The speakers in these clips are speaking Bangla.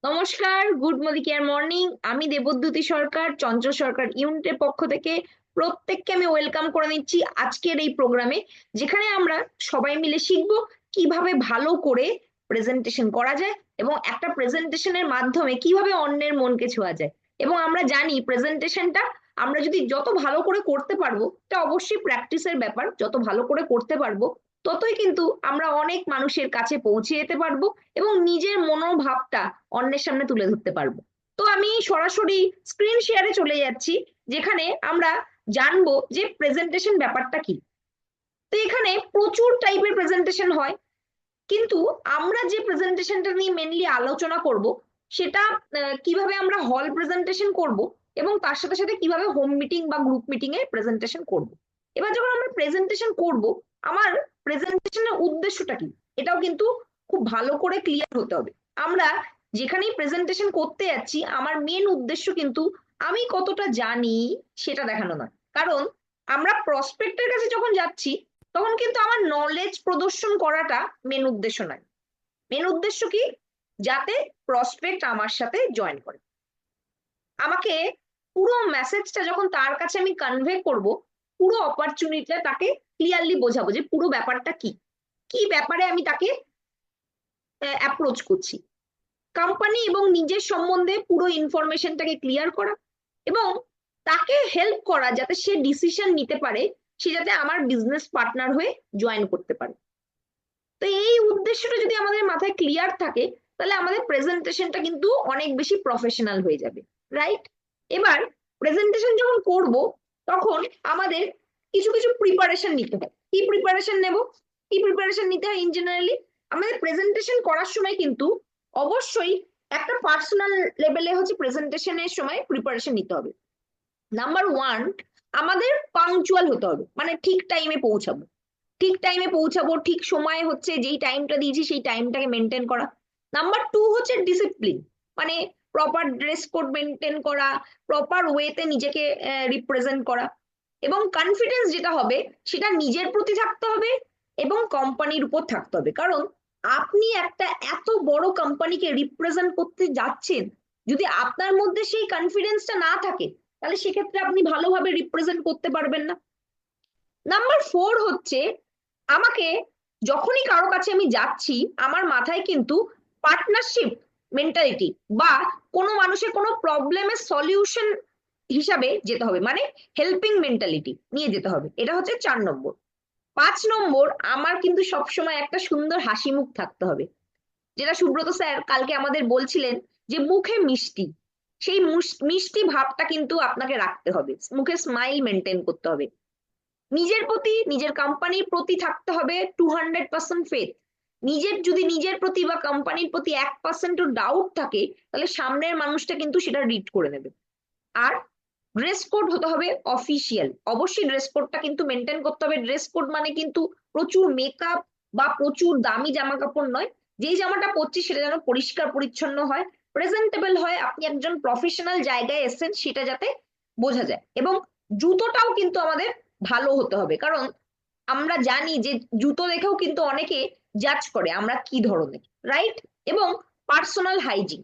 নমস্কার, গুড কেয়ার মর্নিং। আমি দেবদ্যুতি সরকার, চঞ্চল সরকার ইউনিটের পক্ষ থেকে প্রত্যেককে আমি ওয়েলকাম করে নিচ্ছি আজকের এই প্রোগ্রামে, যেখানে আমরা সবাই মিলে শিখবো কিভাবে ভালো করে প্রেজেন্টেশন করা যায় এবং একটা প্রেজেন্টেশনের মাধ্যমে কিভাবে অন্যের মনকে ছোঁয়া যায়। এবং আমরা জানি প্রেজেন্টেশনটা আমরা যদি যত ভালো করে করতে পারবো, এটা অবশ্যই প্র্যাকটিসের ব্যাপার, যত ভালো করে করতে পারবো ততই কিন্তু আমরা অনেক মানুষের কাছে পৌঁছে যেতে পারবো এবং নিজের মনোভাবটা অন্যের সামনে তুলে ধরতে পারবো। তো আমি সরাসরি স্ক্রিন শেয়ারে চলে যাচ্ছি, যেখানে আমরা জানবো যে প্রেজেন্টেশন ব্যাপারটা কি। তো এখানে প্রচুর টাইপের প্রেজেন্টেশন হয়, কিন্তু আমরা যে প্রেজেন্টেশনটা নিয়ে মেনলি আলোচনা করব সেটা কিভাবে আমরা হল প্রেজেন্টেশন করব এবং তার সাথে সাথে কিভাবে হোম মিটিং বা গ্রুপ মিটিং এ প্রেজেন্টেশন করব। এবার যখন আমরা প্রেজেন্টেশন করব, আমার প্রেজেন্টেশনের উদ্দেশ্যটা কি এটাও কিন্তু খুব ভালো করে ক্লিয়ার হতে হবে। আমরা যেখানেই প্রেজেন্টেশন করতে যাচ্ছি, আমার মেন উদ্দেশ্য কিন্তু আমি কতটা জানি সেটা দেখানো না। কারণ আমরা প্রসপেক্টের কাছে যখন যাচ্ছি, তখন কিন্তু আমার নলেজ প্রদর্শন করাটা মেন উদ্দেশ্য নয়। মেন উদ্দেশ্য কি? যাতে প্রসপেক্ট আমার সাথে জয়েন করে। আমাকে পুরো মেসেজটা যখন তার কাছে আমি কনভে করব, পুরো অপরচুনিটিটা তাকে ক্লিয়ারলি বোঝাবো যে পুরো ব্যাপারটা কি, কি ব্যাপারে আমি তাকে অ্যাপ্রোচ করছি। কোম্পানি এবং নিজের সম্বন্ধে পুরো ইনফরমেশনটাকে ক্লিয়ার করা এবং তাকে হেল্প করা যাতে সে ডিসিশন নিতে পারে, সে যাতে আমার বিজনেস পার্টনার হয়ে জয়েন করতে পারে। তো এই উদ্দেশ্যটা যদি আমাদের মাথায় ক্লিয়ার থাকে, তাহলে আমাদের প্রেজেন্টেশনটা কিন্তু অনেক বেশি প্রফেশনাল হয়ে যাবে, রাইট? এবার প্রেজেন্টেশন যখন করব, তখন আমাদের কিছু কিছু প্রিপারেশন নিতে হয়। কি প্রিপারেশন নেব? কি প্রিপারেশন নিতে হয়? ইন জেনারেলি আমাদের প্রেজেন্টেশন করার সময় কিন্তু অবশ্যই একটা পার্সোনাল লেভেলে হচ্ছে প্রেজেন্টেশনের সময় প্রিপারেশন নিতে হবে। নাম্বার ওয়ান, আমাদের পাংচুয়াল হতে হবে, মানে ঠিক টাইমে পৌঁছাবো। ঠিক টাইমে পৌঁছাবো, ঠিক সময়ে হচ্ছে যেই টাইমটা দিয়েছি সেই টাইমটাকে মেনটেন করা। নাম্বার টু হচ্ছে ডিসিপ্লিন, মানে প্রপার ড্রেস কোড মেনটেন করা, প্রপার ওয়েতে নিজেকে রিপ্রেজেন্ট করা। এবং কনফিডেন্স যেটা হবে সেটা নিজের প্রতি থাকতে হবে এবং কোম্পানির উপর থাকতে হবে। কারণ আপনি একটা এত বড় কোম্পানিকে রিপ্রেজেন্ট করতে যাচ্ছেন, যদি আপনার মধ্যে সেই কনফিডেন্সটা না থাকে, তাহলে সেক্ষেত্রে আপনি ভালোভাবে রিপ্রেজেন্ট করতে পারবেন না। নাম্বার ফোর হচ্ছে, আমাকে যখনই কারো কাছে আমি যাচ্ছি, আমার মাথায় কিন্তু পার্টনারশিপ মেন্টালিটি বা কোনো মানুষের কোনো প্রবলেমের সলিউশন হিসাবে যেতে হবে, মানে হেল্পিং মেন্টালিটি নিয়ে যেতে হবে। এটা হচ্ছে 4 নম্বর। 5 নম্বর, আমার কিন্তু সবসময় একটা সুন্দর হাসি মুখ থাকতে হবে, যেটা সুব্রত স্যার কালকে আমাদের বলছিলেন যে মুখে মিষ্টি, সেই মিষ্টি ভাবটা কিন্তু আপনাকে রাখতে হবে, মুখে স্মাইল মেনটেন করতে হবে। নিজের প্রতি, নিজের কোম্পানির প্রতি থাকতে হবে 200% ফেথ। নিজের প্রতি বা কোম্পানির প্রতি 1%ও ডাউট থাকে, তাহলে সামনের মানুষটা কিন্তু সেটা রিড করে নেবে। আর ড্রেস কোড হতে হবে অফিসিয়াল, অবশ্যই ড্রেস কোডটা কিন্তু মেনটেন করতে হবে। ড্রেস কোড মানে কিন্তু প্রচুর মেকআপ বা প্রচুর দামি জামা কাপড় নয়। যেই জামাটা পরছি সেটা যেন পরিষ্কার পরিচ্ছন্ন হয়, প্রেজেন্টেবল হয়, আপনি একজন প্রফেশনাল জায়গায় এসেছেন সেটা যাতে বোঝা যায়। এবং জুতোটাও কিন্তু আমাদের ভালো হতে হবে, কারণ আমরা জানি যে জুতো দেখেও কিন্তু অনেকে জাজ করে আমরা কি ধরনের, রাইট? এবং পার্সোনাল হাইজিন,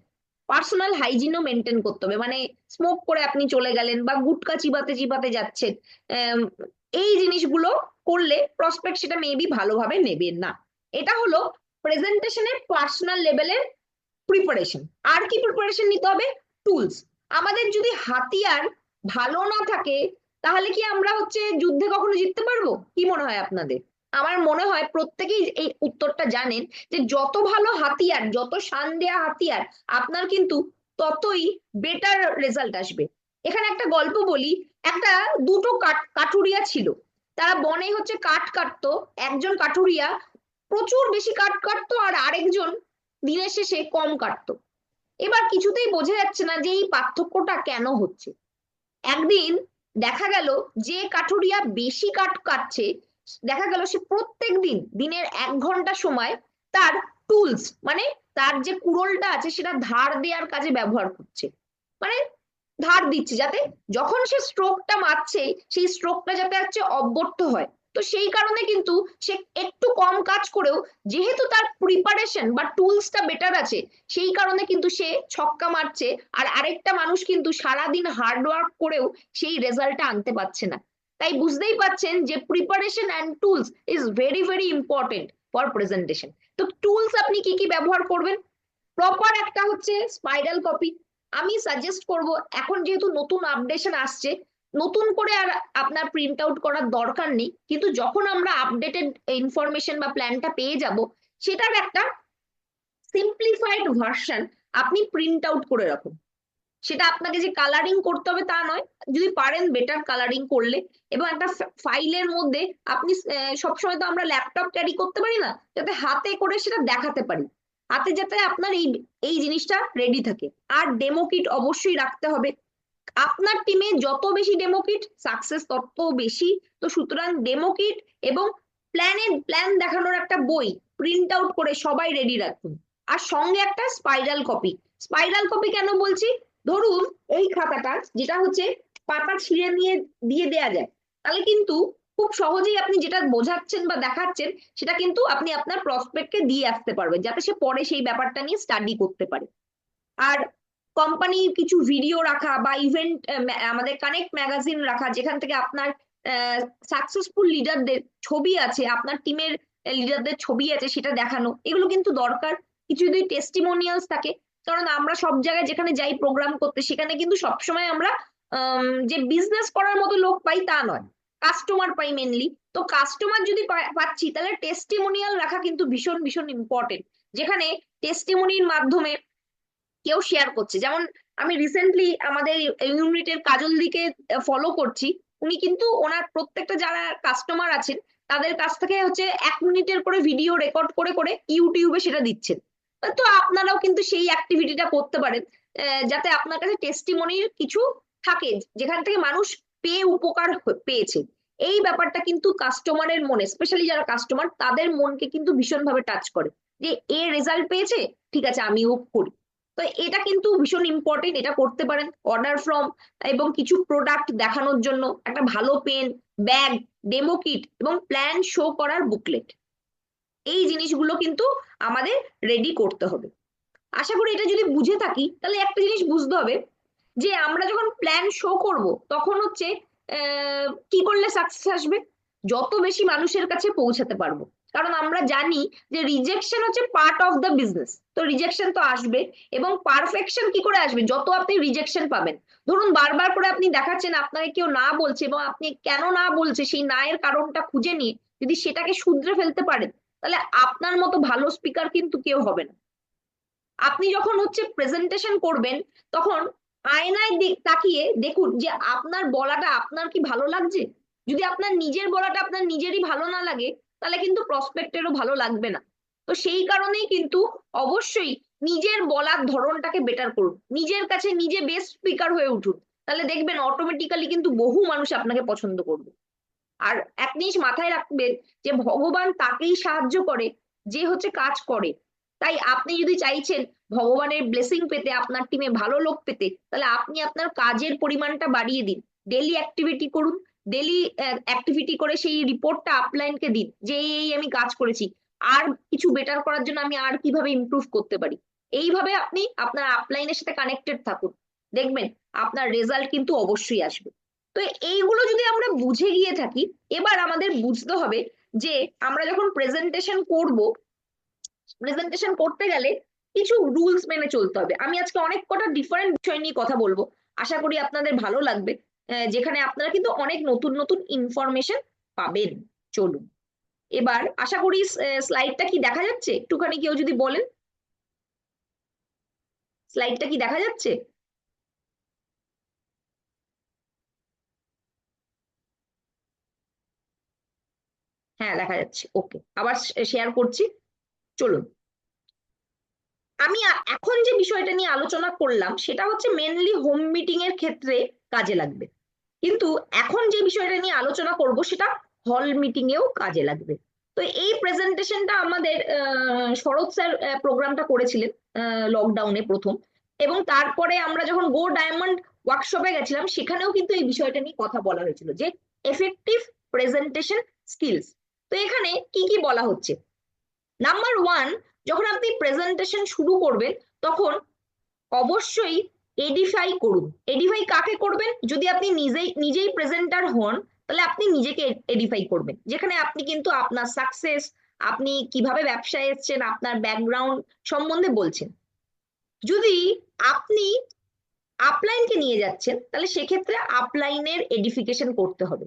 পার্সোনাল হাইজিনও মেনটেন করতে হবে, মানে স্মোক করে আপনি চলে গেলেন বা গুটকা চিবাতে চিবাতে যাচ্ছেন, আম, এই জিনিসগুলো করলে প্রসপেক্ট সেটা মেবি ভালোভাবে নেবে না। এটা হলো প্রেজেন্টেশনের পার্সোনাল লেভেলের প্রিপারেশন। আর কি প্রিপারেশন নিতে হবে? টুলস। আমাদের যদি হাতিয়ার ভালো না থাকে, তাহলে কি আমরা হচ্ছে যুদ্ধে কখনো জিততে পারবো? কি মনে হয় আপনাদের? আমার মনে হয় প্রত্যেকেই এই উত্তরটা জানেন, যে যত ভালো হাতিয়ার, যত শান দেয়া হাতিয়ার, আপনার কিন্তু ততই বেটার রেজাল্ট আসবে। এখানে একটা গল্প বলি। একটা দুটো কাঠুরিয়া ছিল, তারা বনে হচ্ছে কাঠ কাটতো। একজন কাঠুরিয়া প্রচুর বেশি কাঠ কাটতো আর আরেকজন দিনের শেষে কম কাটতো। এবার কিছুতেই বোঝা যাচ্ছে না যে এই পার্থক্যটা কেন হচ্ছে। একদিন দেখা গেল যে কাঠুরিয়া বেশি কাঠ কাটছে, দেখা গেল সে প্রত্যেক দিন দিনের 1 ঘন্টা সময় তার টুলস, মানে তার যে কুড়োলটা আছে সেটা ধার দেওয়ার কাজে ব্যবহার করছে। মানে ধার দিচ্ছে, যাতে যখন সে স্ট্রোকটা মারছে সেই স্ট্রোকটা যাতে হচ্ছে অব্যর্থ হয়। তো সেই কারণে কিন্তু সে একটু কম কাজ করেও যেহেতু তার প্রিপারেশন বা টুলসটা বেটার আছে, সেই কারণে কিন্তু সে ছক্কা মারছে। আর আরেকটা মানুষ কিন্তু সারাদিন হার্ড ওয়ার্ক করেও সেই রেজাল্টটা আনতে পারছে না। তাই বুঝতেই পাচ্ছেন যে preparation and tools is very very important for presentation. তো টুলস আপনি কি কি ব্যবহার করবেন? প্রপার একটা হচ্ছে স্পাইরাল কপি। আমি সাজেস্ট করব, এখন যেহেতু নতুন আপডেশন আসছে, নতুন করে আর আপনার প্রিন্ট আউট করার দরকার নেই, কিন্তু যখন আমরা আপডেটেড ইনফরমেশন বা প্ল্যানটা পেয়ে যাব, সেটার একটা সিম্পলিফাইড ভার্সন আপনি প্রিন্ট আউট করে রাখুন। সেটা আপনাকে যে কালারিং করতে হবে তা নয়, যদি পারেন বেটার কালারিং করলে, এবং একটা ফাইলের মধ্যে আপনি সবসময় তো আমরা ল্যাপটপ ক্যারি করতে পারি না, যাতে হাতে করে সেটা দেখাতে পারি, হাতে যাতে আপনার এই এই জিনিসটা রেডি থাকে। আর ডেমো কিট অবশ্যই রাখতে হবে। আপনার টিমে যত বেশি ডেমো কিট সাকসেস তত বেশি। তো সুতরাং ডেমো কিট এবং প্ল্যান দেখানোর একটা বই প্রিন্ট আউট করে সবাই রেডি রাখুন। আর সঙ্গে একটা স্পাইরাল কপি। স্পাইরাল কপি কেন বলছি? ধরুন এই খাতাটা যেটা হচ্ছে পাতা ছিঁড়ে নিয়ে দিয়ে দেয়া যায়, তাহলে কিন্তু খুব সহজেই আপনি যেটা বোঝাচ্ছেন বা দেখাচ্ছেন সেটা কিন্তু আপনি আপনার প্রসপেক্টকে দিয়ে আসতে পারবেন, যাতে সে পরে সেই ব্যাপারটা নিয়ে স্টাডি করতে পারে। আর কোম্পানির কিছু ভিডিও রাখা বা ইভেন্ট, আমাদের কানেক্ট ম্যাগাজিন রাখা, যেখান থেকে আপনার সাকসেসফুল লিডারদের ছবি আছে, আপনার টিমের লিডারদের ছবি আছে, সেটা দেখানো, এগুলো কিন্তু দরকার। কিছু যদি টেস্টিমোনিয়ালস থাকে, কারণ আমরা সব জায়গায় যেখানে যাই প্রোগ্রাম করতে, সেখানে কিন্তু সবসময় আমরা যে বিজনেস করার মতো লোক পাই তা নয়, কাস্টমার পাই মেনলি। তো কাস্টমার যদি পাচ্ছি, তাহলে টেস্টিমোনিয়াল রাখা কিন্তু ভীষণ ভীষণ ইম্পর্টেন্ট, যেখানে টেস্টিমোনির মাধ্যমে কেউ শেয়ার করছে। যেমন আমি রিসেন্টলি আমাদের ইউনিটের কাজল দিকে ফলো করছি, উনি কিন্তু ওনার প্রত্যেকটা যারা কাস্টমার আছেন তাদের কাছ থেকে হচ্ছে 1 মিনিটের করে ভিডিও রেকর্ড করে করে ইউটিউবে সেটা দিচ্ছেন। তো আপনারাও কিন্তু সেই অ্যাক্টিভিটিটা করতে পারেন, যাতে আপনার কাছে টেস্টিমনির কিছু থাকে, যেখান থেকে মানুষ পেয়ে উপকার পেয়েছে। এই ব্যাপারটা কিন্তু কাস্টমারের মনে, স্পেশালি যারা কাস্টমার, তাদের মনকে কিন্তু ভীষণভাবে টাচ করে, যে এ রেজাল্ট পেয়েছে, ঠিক আছে আমিও করি। তো এটা কিন্তু ভীষণ ইম্পর্টেন্ট, এটা করতে পারেন। অর্ডার ফর্ম এবং কিছু প্রোডাক্ট দেখানোর জন্য একটা ভালো পেন, ব্যাগ, ডেমো কিট এবং প্ল্যান শো করার বুকলেট, এই জিনিসগুলো কিন্তু আমাদের রেডি করতে হবে। আশা করি এটা যদি বুঝে থাকি, তাহলে একটা জিনিস বুঝতে হবে যে আমরা যখন প্ল্যান শো করব, তখন হচ্ছে কি করলে সাকসেস আসবে? যত বেশি মানুষের কাছে পৌঁছাতে পারবো। কারণ আমরা জানি যে রিজেকশন হচ্ছে পার্ট অফ দ্য বিজনেস। তো রিজেকশন তো আসবে, এবং পারফেকশন কি করে আসবে? যত আপনি রিজেকশন পাবেন, ধরুন বারবার করে আপনি দেখাচ্ছেন আপনাকে কেউ না বলছে, এবং আপনি কেন না বলছে সেই না এর কারণটা খুঁজে নিয়ে যদি সেটাকে শুধরে ফেলতে পারেন, তাহলে আপনার মতো ভালো স্পিকার কিন্তু কেউ হবে না। আপনি যখন হচ্ছে প্রেজেন্টেশন করবেন, তখন আয়নায় তাকিয়ে দেখুন যে আপনার বলাটা আপনার কি ভালো লাগছে। যদি আপনার নিজের বলাটা আপনার নিজেরই ভালো না লাগে, তাহলে কিন্তু প্রসপেক্টেরও ভালো লাগবে না। তো সেই কারণেই কিন্তু অবশ্যই নিজের বলার ধরনটাকে বেটার করুন, নিজের কাছে নিজে বেস্ট স্পিকার হয়ে উঠুন। তাহলে দেখবেন অটোমেটিক্যালি কিন্তু বহু মানুষ আপনাকে পছন্দ করবে। আর এক জিনিস মাথায় রাখবেন, যে ভগবান তাকেই সাহায্য করে যে হচ্ছে কাজ করে। তাই আপনি যদি চাইছেন ভগবানের ব্লেসিং পেতে, আপনার টিমে ভালো লোক পেতে, তাহলে আপনি আপনার কাজের পরিমাণটা বাড়িয়ে দিন। ডেলি অ্যাক্টিভিটি করুন, ডেলি অ্যাক্টিভিটি করে সেই রিপোর্টটা আপলাইনকে দিন, যে এই আমি কাজ করেছি, আর কিছু বেটার করার জন্য আমি আর কিভাবে ইমপ্রুভ করতে পারি। এইভাবে আপনি আপনার আপলাইনের সাথে কানেক্টেড থাকুন, দেখবেন আপনার রেজাল্ট কিন্তু অবশ্যই আসবে। তো এইগুলো যদি আমরা বুঝে গিয়ে থাকি, এবার আমাদের বুঝতে হবে যে আমরা যখন প্রেজেন্টেশন করব, প্রেজেন্টেশন করতে গেলে কিছু রুলস মেনে চলতে হবে। আমি আজকে অনেক কটা ডিফারেন্ট বিষয় নিয়ে কথা বলবো, আশা করি আপনাদের ভালো লাগবে, যেখানে আপনারা কিন্তু অনেক নতুন নতুন ইনফরমেশন পাবেন। চলুন, এবার আশা করি স্লাইডটা কি দেখা যাচ্ছে, একটুখানি কেউ যদি বলেন, স্লাইডটা কি দেখা যাচ্ছে? হ্যাঁ দেখা যাচ্ছে, ওকে, আবার শেয়ার করছি। চলুন, আমি এখন যে বিষয়টা নিয়ে আলোচনা করলাম সেটা হচ্ছে মেনলি হোম মিটিং এর ক্ষেত্রে কাজে লাগবে, কিন্তু এখন যে বিষয়টা নিয়ে আলোচনা করব সেটা হল মিটিং এও কাজে লাগবে। তো এই প্রেজেন্টেশনটা আমাদের শরৎ স্যার প্রোগ্রামটা করেছিলেন লকডাউনে প্রথম, এবং তারপরে আমরা যখন গো ডায়মন্ড ওয়ার্কশপে গেছিলাম, সেখানেও কিন্তু এই বিষয়টা নিয়ে কথা বলা হয়েছিল, যে এফেক্টিভ প্রেজেন্টেশন স্কিলস। তো এখানে কি কি বলা হচ্ছে? নাম্বার ওয়ান, যখন আপনি প্রেজেন্টেশন শুরু করবেন তখন অবশ্যই এডিফাই করুন। এডিফাই কাকে করবেন? যদি আপনি নিজেই নিজেই প্রেজেন্টার হন তাহলে আপনি নিজেকে এডিফাই করবেন, যেখানে আপনি কিন্তু আপনার সাকসেস, আপনি কিভাবে ব্যবসায় এসেছেন, আপনার ব্যাকগ্রাউন্ড সম্বন্ধে বলছেন। যদি আপনি আপলাইনকে নিয়ে যাচ্ছেন তাহলে সেক্ষেত্রে আপলাইনের এডিফিকেশন করতে হবে।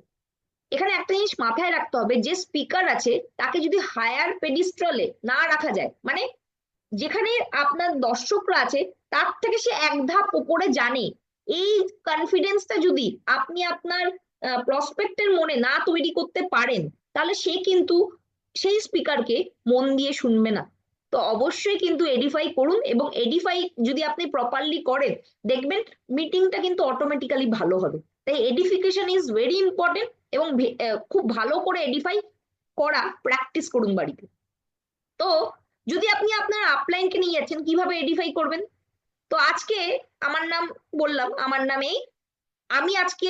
এখানে একটা জিনিস মাথায় রাখতে হবে, যে স্পিকার আছে তাকে যদি হায়ার পেডিস্ট্রলে না রাখা যায়, মানে যেখানে আপনার দর্শকরা আছে তার থেকে সে এক ধাপ উপরে জানে, এই কনফিডেন্সটা যদি আপনি আপনার প্রসপেক্টের মনে না তৈরি করতে পারেন তাহলে সে কিন্তু সেই স্পিকারকে মন দিয়ে শুনবে না। তো অবশ্যই কিন্তু এডিফাই করুন, এবং এডিফাই যদি আপনি প্রপারলি করেন দেখবেন মিটিংটা কিন্তু অটোমেটিক্যালি ভালো হবে। তাই এডিফিকেশন ইজ ভেরি ইম্পর্টেন্ট, এবং খুব ভালো করে এডিফাই করা প্র্যাকটিস করুন বাড়িতে। তো যদি আপনি আপনার আপলাইনকে নিয়ে যাচ্ছেন কিভাবে এডিফাই করবেন? তো আজকে আমার নাম বললাম, আমার নামেই আমি আজকে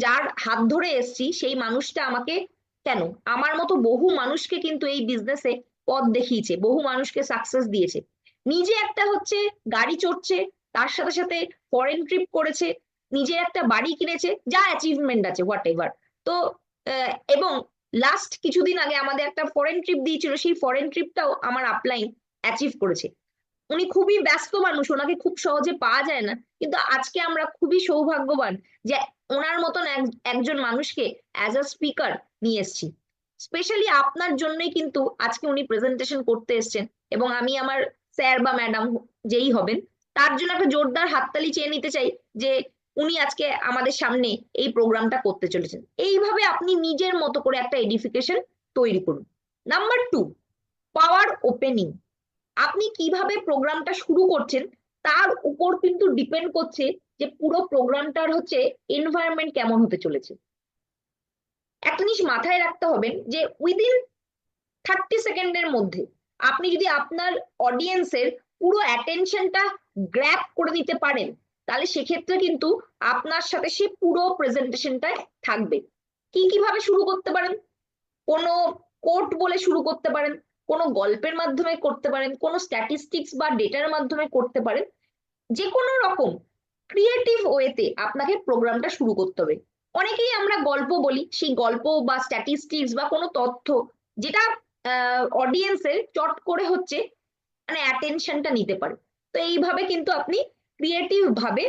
যার হাত ধরে এসেছি সেই মানুষটা আমাকে, কেন, আমার মতো বহু মানুষকে কিন্তু এই বিজনেসে পথ দেখিয়েছে, বহু মানুষকে সাকসেস দিয়েছে। নিজে একটা হচ্ছে গাড়ি চড়ছে, তার সাথে সাথে ফরেন ট্রিপ করেছে, নিজের একটা বাড়ি কিনেছে, যা অ্যাচিভমেন্ট আছে হোয়াট এভার। তো এবং লাস্ট কিছুদিন আগে আমাদের একটা ফরেন ট্রিপ দিয়েছিল, সেই ফরেন ট্রিপটাও আমার আপলাইন অ্যাচিভ করেছে। উনি খুবই ব্যস্ত মানুষ, ওনাকে খুব সহজে পাওয়া যায় না, কিন্তু আজকে আমরা খুবই সৌভাগ্যবান যে ওনার মতন একজন মানুষকে অ্যাজ আ স্পিকার নিয়ে এসেছি। স্পেশালি আপনার জন্যই কিন্তু আজকে উনি প্রেজেন্টেশন করতে এসেছেন, এবং আমি আমার স্যার বা ম্যাডাম যেই হবেন তার জন্য একটা জোরদার হাততালি চেয়ে নিতে চাই যে উনি আজকে আমাদের সামনে এই প্রোগ্রামটা করতে চলেছেন। এইভাবে আপনি নিজের মতো করে একটা এডিফিকেশন তৈরি করুন। নাম্বার টু, পাওয়ার ওপেনিং। আপনি কিভাবে প্রোগ্রামটা শুরু করছেন তার উপর কিন্তু ডিপেন্ড করছে যে পুরো প্রোগ্রামটার হচ্ছে এনভায়রনমেন্ট কেমন হতে চলেছে। একটা জিনিস মাথায় রাখতে হবে যে উইদিন 30 সেকেন্ডের মধ্যে আপনি যদি আপনার অডিয়েন্সের পুরো অ্যাটেনশনটা গ্র্যাব করে নিতে পারেন তাহলে সেক্ষেত্রে কিন্তু আপনার সাথে সে পুরো প্রেজেন্টেশনটায় থাকবে। কি কিভাবে শুরু করতে পারেন? কোনো কোট বলে শুরু করতে পারেন, কোনো গল্পের মাধ্যমে করতে পারেন, কোনো স্ট্যাটিস্টিক্স বা ডেটার মাধ্যমে করতে পারেন। যে কোনো রকম ক্রিয়েটিভ ওয়েতে আপনাকে প্রোগ্রামটা শুরু করতে হবে। অনেকেই আমরা গল্প বলি, সেই গল্প বা স্ট্যাটিস্টিক্স বা কোনো তথ্য যেটা অডিয়েন্সের চট করে হচ্ছে মানে অ্যাটেনশনটা নিতে পারে। তো এইভাবে কিন্তু আপনি ক্রিয়েটিভ ভাবে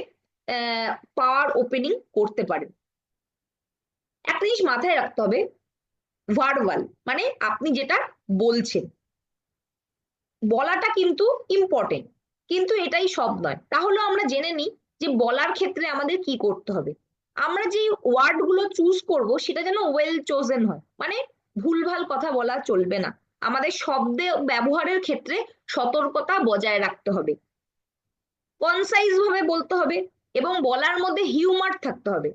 পাওয়ার ওপেনিং করতে পারেন। একটা জিনিস মাথায় রাখতে হবে, ভার্বাল মানে আপনি যেটা বলছেন, বলাটা কিন্তু ইম্পর্টেন্ট, কিন্তু এটাই সব নয়। তাহলে আমরা জেনে নিই যে বলার ক্ষেত্রে আমাদের কি করতে হবে। আমরা যে ওয়ার্ড গুলো চুজ করব সেটা যেন ওয়েল চোজেন হয়, মানে ভুলভাল কথা বলা চলবে না। আমাদের শব্দে ব্যবহারের ক্ষেত্রে সতর্কতা বজায় রাখতে হবে, কনসাইজ ভাবে বলতে হবে, এবং বলার মধ্যে হিউমার থাকতে হবে।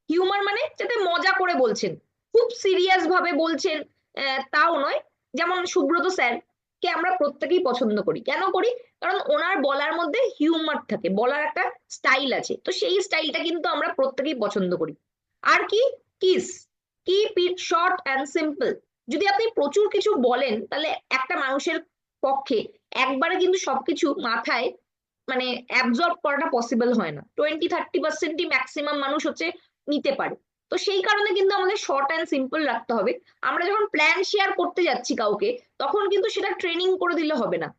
হিউমার মানে যাতে মজা করে বলছেন, খুব সিরিয়াস ভাবে বলছেন তাও নয়। যেমন সুব্রত স্যার কে আমরা প্রত্যেকেই পছন্দ করি, কেন করি? কারণ ওনার বলার মধ্যে হিউমার থাকে, বলার একটা স্টাইল আছে, তো সেই স্টাইলটা কিন্তু আমরা প্রত্যেকেই পছন্দ করি। আর কি? Kiss, keep it short and simple. যদি আপনি প্রচুর কিছু বলেন তাহলে একটা মানুষের পক্ষে একবারে কিন্তু সবকিছু মাথায় মানে অ্যাবজর্ব করাটা পসিবল হয় না, 20-30% ম্যাক্সিমাম মানুষ হচ্ছে নিতে পারে। তো সেই কারণে কিন্তু আমাদের শর্ট অ্যান্ড সিম্পল রাখতে হবে। আমরা যখন প্ল্যান শেয়ার করতে যাচ্ছি কাউকে তখন কিন্তু সেটা ট্রেনিং করে দিলে হবে না।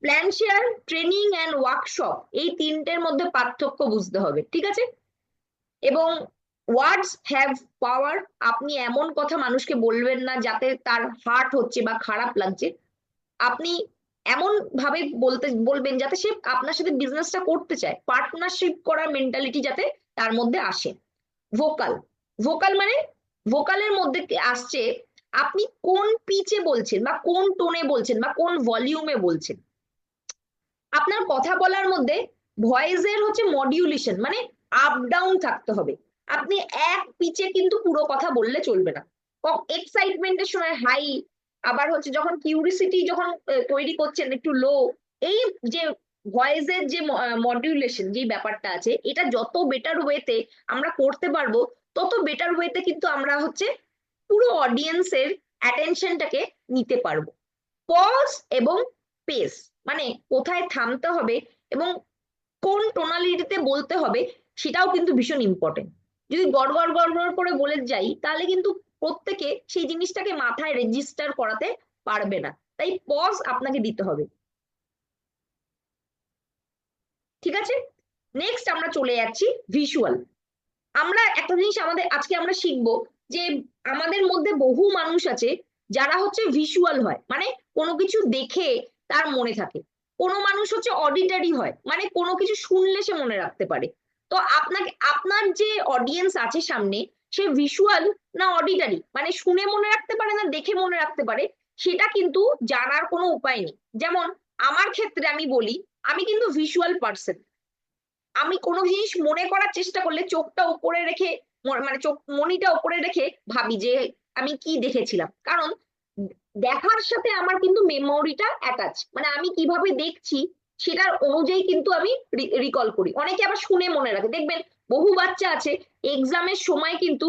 Plan share, training and workshop, এই তিনটের মধ্যে পার্থক্য বুঝতে হবে, ঠিক আছে? এবং ওয়ার্ডস হ্যাভ পাওয়ার। আপনি এমন কথা মানুষকে বলবেন না যাতে তার হার্ট হচ্ছে বা খারাপ লাগছে। আপনি এমন ভাবে বলবেন যাতে সে আপনার সাথে বিজনেসটা করতে চায়, পার্টনারশিপ করার মেন্টালিটি যাতে তার মধ্যে আসে। ভোকাল, ভোকাল মানে ভোকালের মধ্যে আসছে আপনি কোন পিচে বলছেন বা কোন টোনে বলছেন বা কোন ভলিউমে বলছেন। আপনার কথা বলার মধ্যে ভয়েসের হচ্ছে মডিউলেশন, মানে আপ ডাউন থাকতে হবে। আপনি এক পিচে কিন্তু পুরো কথা বললে চলবে না। এক্সাইটমেন্টের সময় হাই, আবার হচ্ছে যখন কিউরিসিটি যখন তৈরি করছেন একটু লো। এই যে ভয়েসের যে মডিউলেশন যে ব্যাপারটা আছে, এটা যত বেটার ওয়েতে আমরা করতে পারবো তত বেটার ওয়েতে কিন্তু আমরা হচ্ছে পুরো অডিয়েন্সের অ্যাটেনশনটাকে নিতে পারবো। পজ এবং পেস, মানে কোথায় থামতে হবে এবং কোন টোনালিটিতে বলতে হবে, সেটাও কিন্তু ভীষণ ইম্পর্টেন্ট। যদি গড়গড় গড়গড় করে বলে যাই তাহলে কিন্তু প্রত্যেকে সেই জিনিসটাকে মাথায় রেজিস্টার করাতে পারবে না। তাই পজ আপনাকে দিতে হবে। ঠিক আছে, নেক্সট আমরা চলে যাচ্ছি ভিজুয়াল। আমরা একটা জিনিস আজকে আমরা শিখবো যে আমাদের মধ্যে বহু মানুষ আছে যারা হচ্ছে ভিজুয়াল হয়, মানে কোনো কিছু দেখে তার মনে থাকে। কোনো মানুষ হচ্ছে অডিটারি হয়, মানে কোনো কিছু শুনলে সে মনে রাখতে পারে। তো আপনার যে অডিয়েন্স আছে সামনে, সে ভিজুয়াল না অডিটারি, মানে শুনে মনে রাখতে পারে না দেখে মনে রাখতে পারে, সেটা কিন্তু জানার কোনো উপায় নেই। যেমন আমার ক্ষেত্রে আমি বলি, আমি কিন্তু ভিজুয়াল পার্সন। আমি কোনো জিনিস মনে করার চেষ্টা করলে চোখটা উপরে রেখে, মানে চোখ মনিটা উপরে রেখে ভাবি যে আমি কি দেখেছিলাম। কারণ দেখার সাথে আমার কিন্তু মেমোরিটা অ্যাটাচ, মানে আমি কিভাবে দেখছি সেটার অনুযায়ী কিন্তু আমি রিকল করি। অনেকে আবার শুনে মনে রাখে, দেখবেন বহু বাচ্চা আছে এক্সামের সময় কিন্তু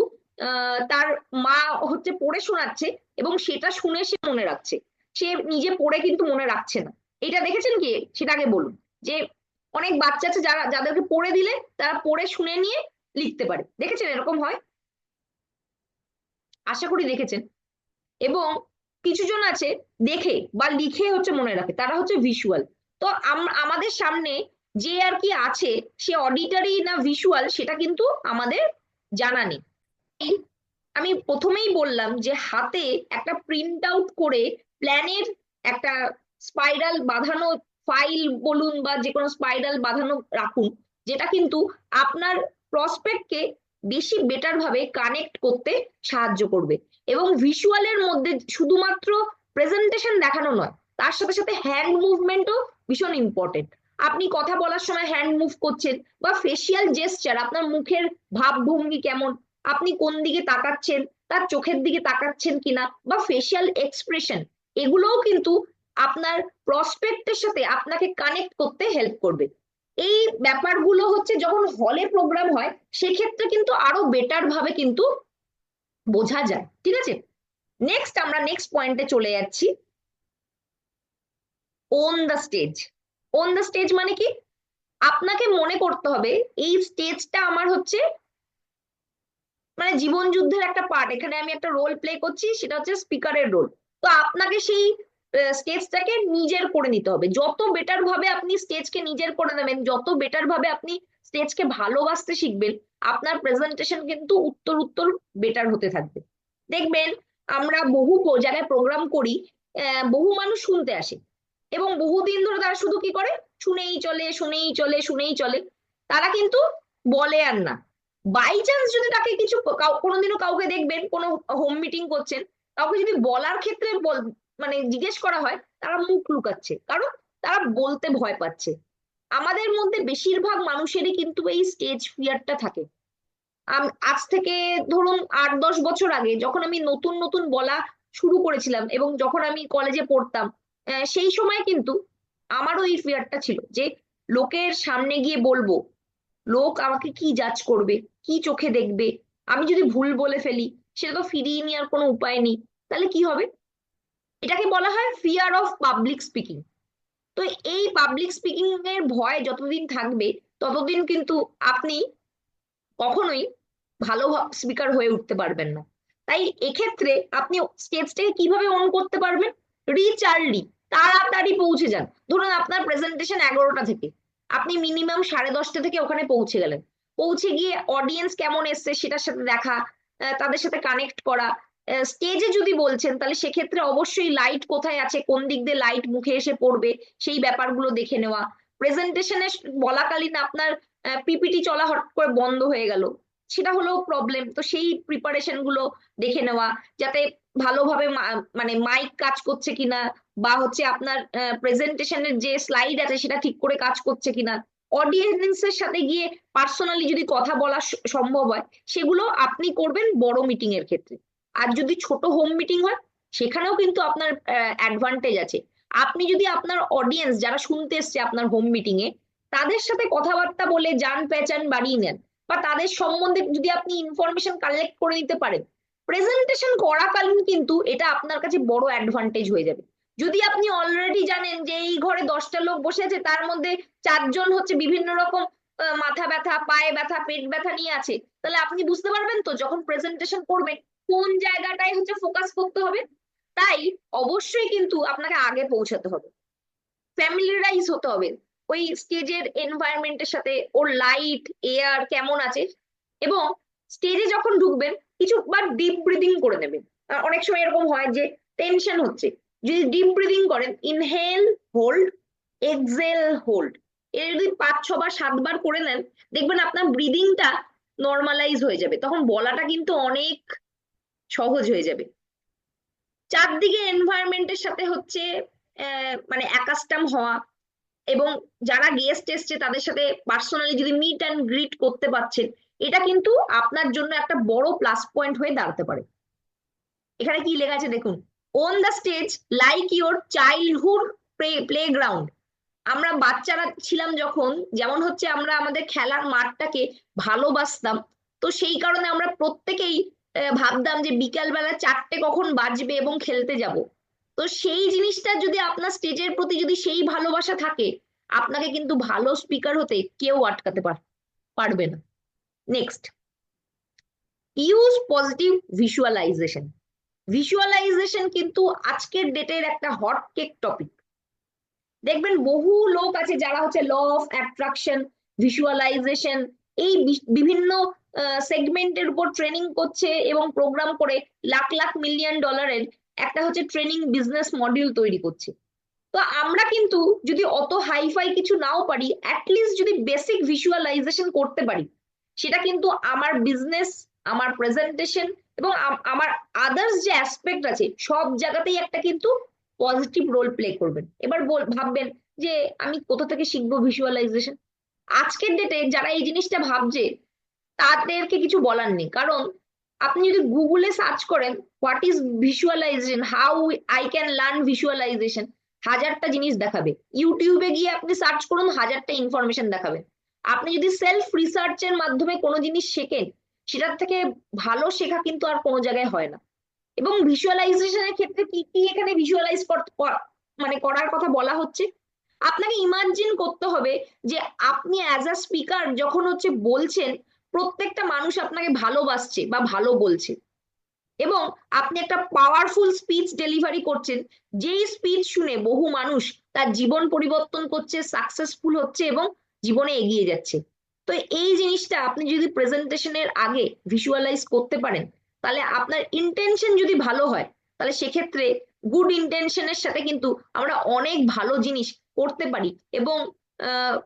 তার মা হচ্ছে পড়ে শোনাচ্ছে এবং সেটা শুনে সে মনে রাখছে, সে নিজে পড়ে কিন্তু মনে রাখছে না। এটা দেখেছেন কি? সেটা আগে বলুন। যে অনেক বাচ্চা আছে যাদেরকে পড়ে দিলে তারা পড়ে শুনে নিয়ে লিখতে পারে, দেখেছেন এরকম হয়? আশা করি দেখেছেন। এবং কিছু জন আছে দেখে বা লিখে হচ্ছে মনে রাখে, তারা হচ্ছে ভিজুয়াল। তো আমাদের সামনে যে আর কি আছে, সে অডিটারি না ভিজুয়াল সেটা কিন্তু আমাদের জানা নেই। আমি প্রথমেই বললাম যে হাতে একটা প্রিন্ট আউট করে প্ল্যানের একটা স্পাইরাল বাঁধানো ফাইল বলুন বা যে কোনো স্পাইরাল বাঁধানো রাখুন, যেটা কিন্তু আপনার প্রসপেক্টকে বেশি বেটার ভাবে কানেক্ট করতে সাহায্য করবে। এবং ভিজুয়ালের মধ্যে শুধুমাত্র প্রেজেন্টেশন দেখানো নয়, তার সাথে সাথে হ্যান্ড মুভমেন্টও ভীষণ ইম্পর্টেন্ট। আপনি কথা বলার সময় হ্যান্ড মুভ করছেন বা ফেসিয়াল জেস্টার, আপনার মুখের ভাবভঙ্গি কেমন, আপনি কোন দিকে তাকাচ্ছেন, তার চোখের দিকে তাকাচ্ছেন কিনা, বা ফেসিয়াল এক্সপ্রেশন, এগুলোও কিন্তু আপনার প্রসপেক্টের সাথে আপনাকে কানেক্ট করতে হেল্প করবে। এই ব্যাপারগুলো হচ্ছে যখন হলে প্রোগ্রাম হয় সেক্ষেত্রে কিন্তু আরো বেটার ভাবে কিন্তু বোঝা যায়। ঠিক আছে, নেক্সট আমরা নেক্সট পয়েন্টে চলে যাচ্ছি। Won the stage. Won the stage মানে কি? আপনাকে মনে করতে হবে এই স্টেজটা আমার হচ্ছে মানে জীবন যুদ্ধের একটা পার্ট, এখানে আমি একটা রোল প্লে করছি, সেটা হচ্ছে স্পিকারের রোল। তো আপনাকে সেই স্টেজটাকে নিজের করে নিতে হবে। যত বেটার ভাবে আপনি স্টেজকে নিজের করে নেবেন, যত বেটার ভাবে আপনি স্টেজকে ভালোবাসতে শিখবেন, আপনার প্রেজেন্টেশন কিন্তু উত্তর উত্তর বেটার হতে থাকবে। দেখবেন আমরা বহু জায়গায় প্রোগ্রাম করি, বহু মানুষ শুনতে আসে এবং বহুদিন ধরে তারা শুধু কি করে, শুনেই চলে শুনেই চলে শুনেই চলে, তারা কিন্তু বলে আর না। বাই চান্স যদি তাকে কিছু কোনোদিনও কাউকে দেখবেন কোনো হোম মিটিং করছেন, কাউকে যদি বলার ক্ষেত্রে মানে জিজ্ঞেস করা হয়, তারা মুখ লুকাচ্ছে, কারণ তারা বলতে ভয় পাচ্ছে। আমাদের মধ্যে বেশিরভাগ মানুষেরই কিন্তু এই স্টেজ ফিয়ারটা থাকে। আজ থেকে ধরুন 8-10 বছর আগে যখন আমি নতুন নতুন বলা শুরু করেছিলাম এবং যখন আমি কলেজে পড়তাম, সেই সময় কিন্তু আমারও এই ফিয়ারটা ছিল যে লোকের সামনে গিয়ে বলবো, লোক আমাকে কি জাজ করবে, কি চোখে দেখবে, আমি যদি ভুল বলে ফেলি সেটা তো ফিরিয়ে নেওয়ার কোনো উপায় নেই, তাহলে কি হবে? এটাকে বলা হয় ফিয়ার অফ পাবলিক স্পিকিং। তো এই পাবলিক স্পিকিং এর ভয় যতদিন থাকবে ততদিন কিন্তু আপনি কখনোই ভালো স্পিকার হয়ে উঠতে পারবেন না। তাই এক্ষেত্রে আপনি স্টেজটাকে কিভাবে অন করতে পারবেন? রিচ আর্লি, তাড়াতাড়ি পৌঁছে যান। ধরুন আপনার প্রেজেন্টেশন 11টা থেকে, আপনি মিনিমাম 10:30 থেকে ওখানে পৌঁছে গেলেন। পৌঁছে গিয়ে অডিয়েন্স কেমন এসছে সেটার সাথে দেখা, তাদের সাথে কানেক্ট করা। স্টেজে যদি বলছেন তাহলে সেক্ষেত্রে অবশ্যই লাইট কোথায় আছে, কোন দিক দিয়ে লাইট মুখে এসে পড়বে, সেই ব্যাপারগুলো দেখে নেওয়া। প্রেজেন্টেশনে বলাকালীন আপনার পিপিটি চলা হঠাৎ করে বন্ধ হয়ে গেল, সেটা হলো প্রবলেম। তো সেই প্রিপারেশন গুলো দেখে নেওয়া, যাতে ভালোভাবে মানে মাইক কাজ করছে কিনা, বা হচ্ছে আপনার প্রেজেন্টেশনের যে স্লাইড আছে সেটা ঠিক করে কাজ করছে কিনা, অডিয়েন্সের সাথে গিয়ে পার্সোনালি যদি কথা বলা সম্ভব হয়, সেগুলো আপনি করবেন বড় মিটিং এর ক্ষেত্রে। আর যদি ছোট হোম মিটিং হয় সেখানেও কিন্তু আপনার অ্যাডভান্টেজ আছে। আপনি যদি আপনার অডিয়েন্স যারা শুনতে এসছে আপনার হোম মিটিং এ, তাদের সাথে কথাবার্তা বলে জান পেহচান বাড়িয়ে নেন, বা তাদের সম্বন্ধে যদি আপনি ইনফরমেশন কালেক্ট করে নিতে পারেন, প্রেজেন্টেশন করাকালীন কিন্তু এটা আপনার কাছে বড় অ্যাডভান্টেজ হয়ে যাবে। যদি আপনি অলরেডি জানেন যে এই ঘরে 10টা লোক বসে আছে, তার মধ্যে 4জন হচ্ছে বিভিন্ন রকম মাথা ব্যথা, পায়ে ব্যথা, পেট ব্যথা নিয়ে আছে, তাহলে আপনি বুঝতে পারবেন তো যখন প্রেজেন্টেশন করবেন কোন জায়গাটায় হচ্ছে ফোকাস করতে হবে। তাই অবশ্যই কিন্তু আপনাকে আগে পৌঁছাতে হবে, ফ্যামিলিয়ারাইজ হতে হবে ওই স্টেজের এনভায়রনমেন্টের সাথে, ওর লাইট এয়ার কেমন আছে। এবং স্টেজে যখন ঢুকবেন কিছুবার ডিপ ব্রিদিং করে নেবেন। অনেক সময় এরকম হয় যে টেনশন হচ্ছে, যদি ডিপ ব্রিদিং করেন, ইনহেল, হোল্ড, এক্সেল, হোল্ড, এর যদি 5 6 বার 7 বার করে নেন, দেখবেন আপনার ব্রিদিংটা নর্মালাইজ হয়ে যাবে, তখন বলাটা কিন্তু অনেক সহজ হয়ে যাবে। চারদিকে এনভায়রনমেন্টের সাথে হচ্ছে মানে অ্যাকাস্টাম হওয়া, এবং যারা গেস্ট এসছে তাদের সাথে পার্সোনালি যদি মিট অ্যান্ড গ্রিট করতে পারছেন, এটা কিন্তু আপনার জন্য একটা বড় প্লাস পয়েন্ট হয়ে দাঁড়াতে পারে। এখানে কি লেখা আছে দেখুন, won the stage like your childhood playground. আমরা বাচ্চারা ছিলাম যখন, যেমন হচ্ছে আমরা আমাদের খেলার মাঠটাকে ভালোবাসতাম, তো সেই কারণে আমরা প্রত্যেকেই ভাবতাম যে বিকাল বেলা 4টে কখন বাজবে এবং খেলতে যাব। তো সেই জিনিসটা যদি আপনার স্টেজের প্রতি যদি সেই ভালোবাসা থাকে, আপনাকে কিন্তু ভালো স্পিকার হতে কেউ আটকাতে পারবে না। Next, use positive visualisation. Visualisation কিন্তু আজকের ডেটের একটা হট কেক টপিক। দেখবেন বহু লোক আছে যারা হচ্ছে ল অফ অ্যাট্রাকশন, ভিজুয়ালাইজেশন, এই বিভিন্ন সেগমেন্টের উপর ট্রেনিং করছে এবং প্রোগ্রাম করে লাখ লাখ মিলিয়ন ডলারের একটা হচ্ছে ট্রেনিং বিজনেস মডিউল তৈরি করছে। তো আমরা কিন্তু যদি অত হাইফাই কিছু নাও পারি, অ্যাটলিস্ট যদি বেসিক ভিজুয়ালাইজেশন করতে পারি, সেটা কিন্তু আমার বিজনেস, আমার প্রেজেন্টেশন এবং আমার আদার্স যে অ্যাসপেক্ট আছে সব জায়গাতেই একটা কিন্তু পজিটিভ রোল প্লে করবেন। এবার ভাববেন যে আমি কোথা থেকে শিখবো ভিজুয়ালাইজেশন। আজকের ডেটে যারা এই জিনিসটা ভাবছে তাদেরকে কিছু বলার নেই, কারণ আপনি যদি গুগলে সার্চ করেন what is visualisation, how I can learn visualisation, হাজারটা জিনিস দেখাবে। ইউটিউবে গিয়ে আপনি সার্চ করুন, হাজারটা ইনফরমেশন দেখাবে। আপনি যদি সেলফ রিসার্চের মাধ্যমে কোনো জিনিস শেখেন, সেটার থেকে ভালো শেখা কিন্তু আর কোনো জায়গায় হয় না। এবং ভিজুয়ালাইজেশনের ক্ষেত্রে কি কি এখানে ভিজুয়ালাইজ মানে করার কথা বলা হচ্ছে, আপনাকে ইমাজিন করতে হবে যে আপনি অ্যাজ আ স্পিকার যখন হচ্ছে বলছেন, প্রত্যেকটা মানুষ আপনাকে ভালোবাসছে বা ভালো বলছে, এবং আপনি একটা পাওয়ারফুল স্পিচ ডেলিভারি করছেন, যেই স্পিচ শুনে বহু মানুষ তার জীবন পরিবর্তন করছে, সাকসেসফুল হচ্ছে এবং জীবনে এগিয়ে যাচ্ছে। তো এই জিনিসটা আপনি যদি প্রেজেন্টেশনের আগে ভিজুয়ালাইজ করতে পারেন, তাহলে আপনার ইন্টেনশন যদি ভালো হয়, তাহলে সেক্ষেত্রে গুড ইন্টেনশনের সাথে কিন্তু আমরা অনেক ভালো জিনিস করতে পারি। এবং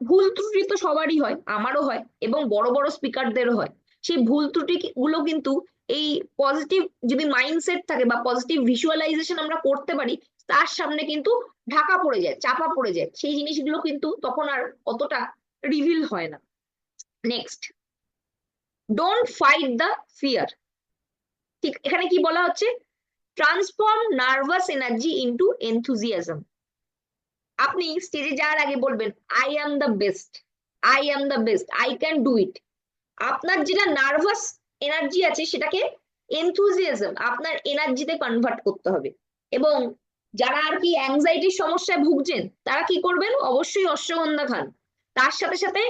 ভুল ত্রুটি তো সবারই হয়, আমারও হয় এবং বড় বড় স্পিকারদেরও হয়। সেই ভুল ত্রুটি গুলো কিন্তু এই পজিটিভ যদি মাইন্ডসেট থাকে বা পজিটিভ ভিজুয়ালাইজেশন আমরা করতে পারি, তার সামনে কিন্তু ঢাকা পড়ে যায়, চাপা পড়ে যায়, সেই জিনিসগুলো কিন্তু তখন আর অতটা রিভিল হয় না। Next, don't fight the fear. ঠিক এখানে কি বলা হচ্ছে, transform nervous energy into enthusiasm. আপনি স্টেজে যাওয়ার আগে বলবেন I am the best, I am the best, I can do it. আপনার যেটা নার্ভাস এনার্জি আছে সেটাকে এনথুজিয়াজম, আপনার এনার্জিতে কনভার্ট করতে হবে। এবং যারা আর কি অ্যাংজাইটির সমস্যায় ভুগছেন, তারা কি করবেন, অবশ্যই অশ্বগন্ধা খান। তার সাথে সাথে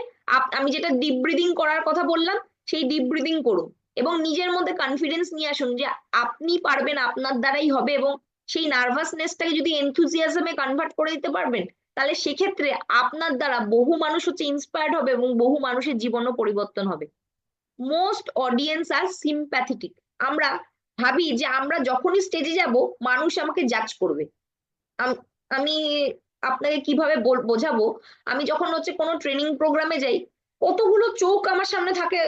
আমি যেটা ডিপ ব্রিদিং করার কথা বললাম, সেই ডিপ ব্রিদিং করুন এবং নিজের মধ্যে কনফিডেন্স নিয়ে আসুন যে আপনি পারবেন, আপনার দ্বারাই হবে। এবং সেই নার্ভাসনেসটাকে যদি এনথুজিয়াজমে কনভার্ট করে দিতে পারবেন, তাহলে সেক্ষেত্রে আপনার দ্বারা বহু মানুষ হচ্ছে ইন্সপায়ার্ড হবে এবং বহু মানুষের জীবনও পরিবর্তন হবে। মোস্ট অডিয়েন্স আর সিম্প্যাথেটিক। আমরা ভাবি যে আমরা যখনই স্টেজে যাব মানুষ আমাকে জাজ করবে। আমি আপনাকে কিভাবে বোঝাবো, আমি যখন হচ্ছে কোনো ট্রেনিং প্রোগ্রামে যাই, কতগুলো চোখ আমার সামনে থাকে,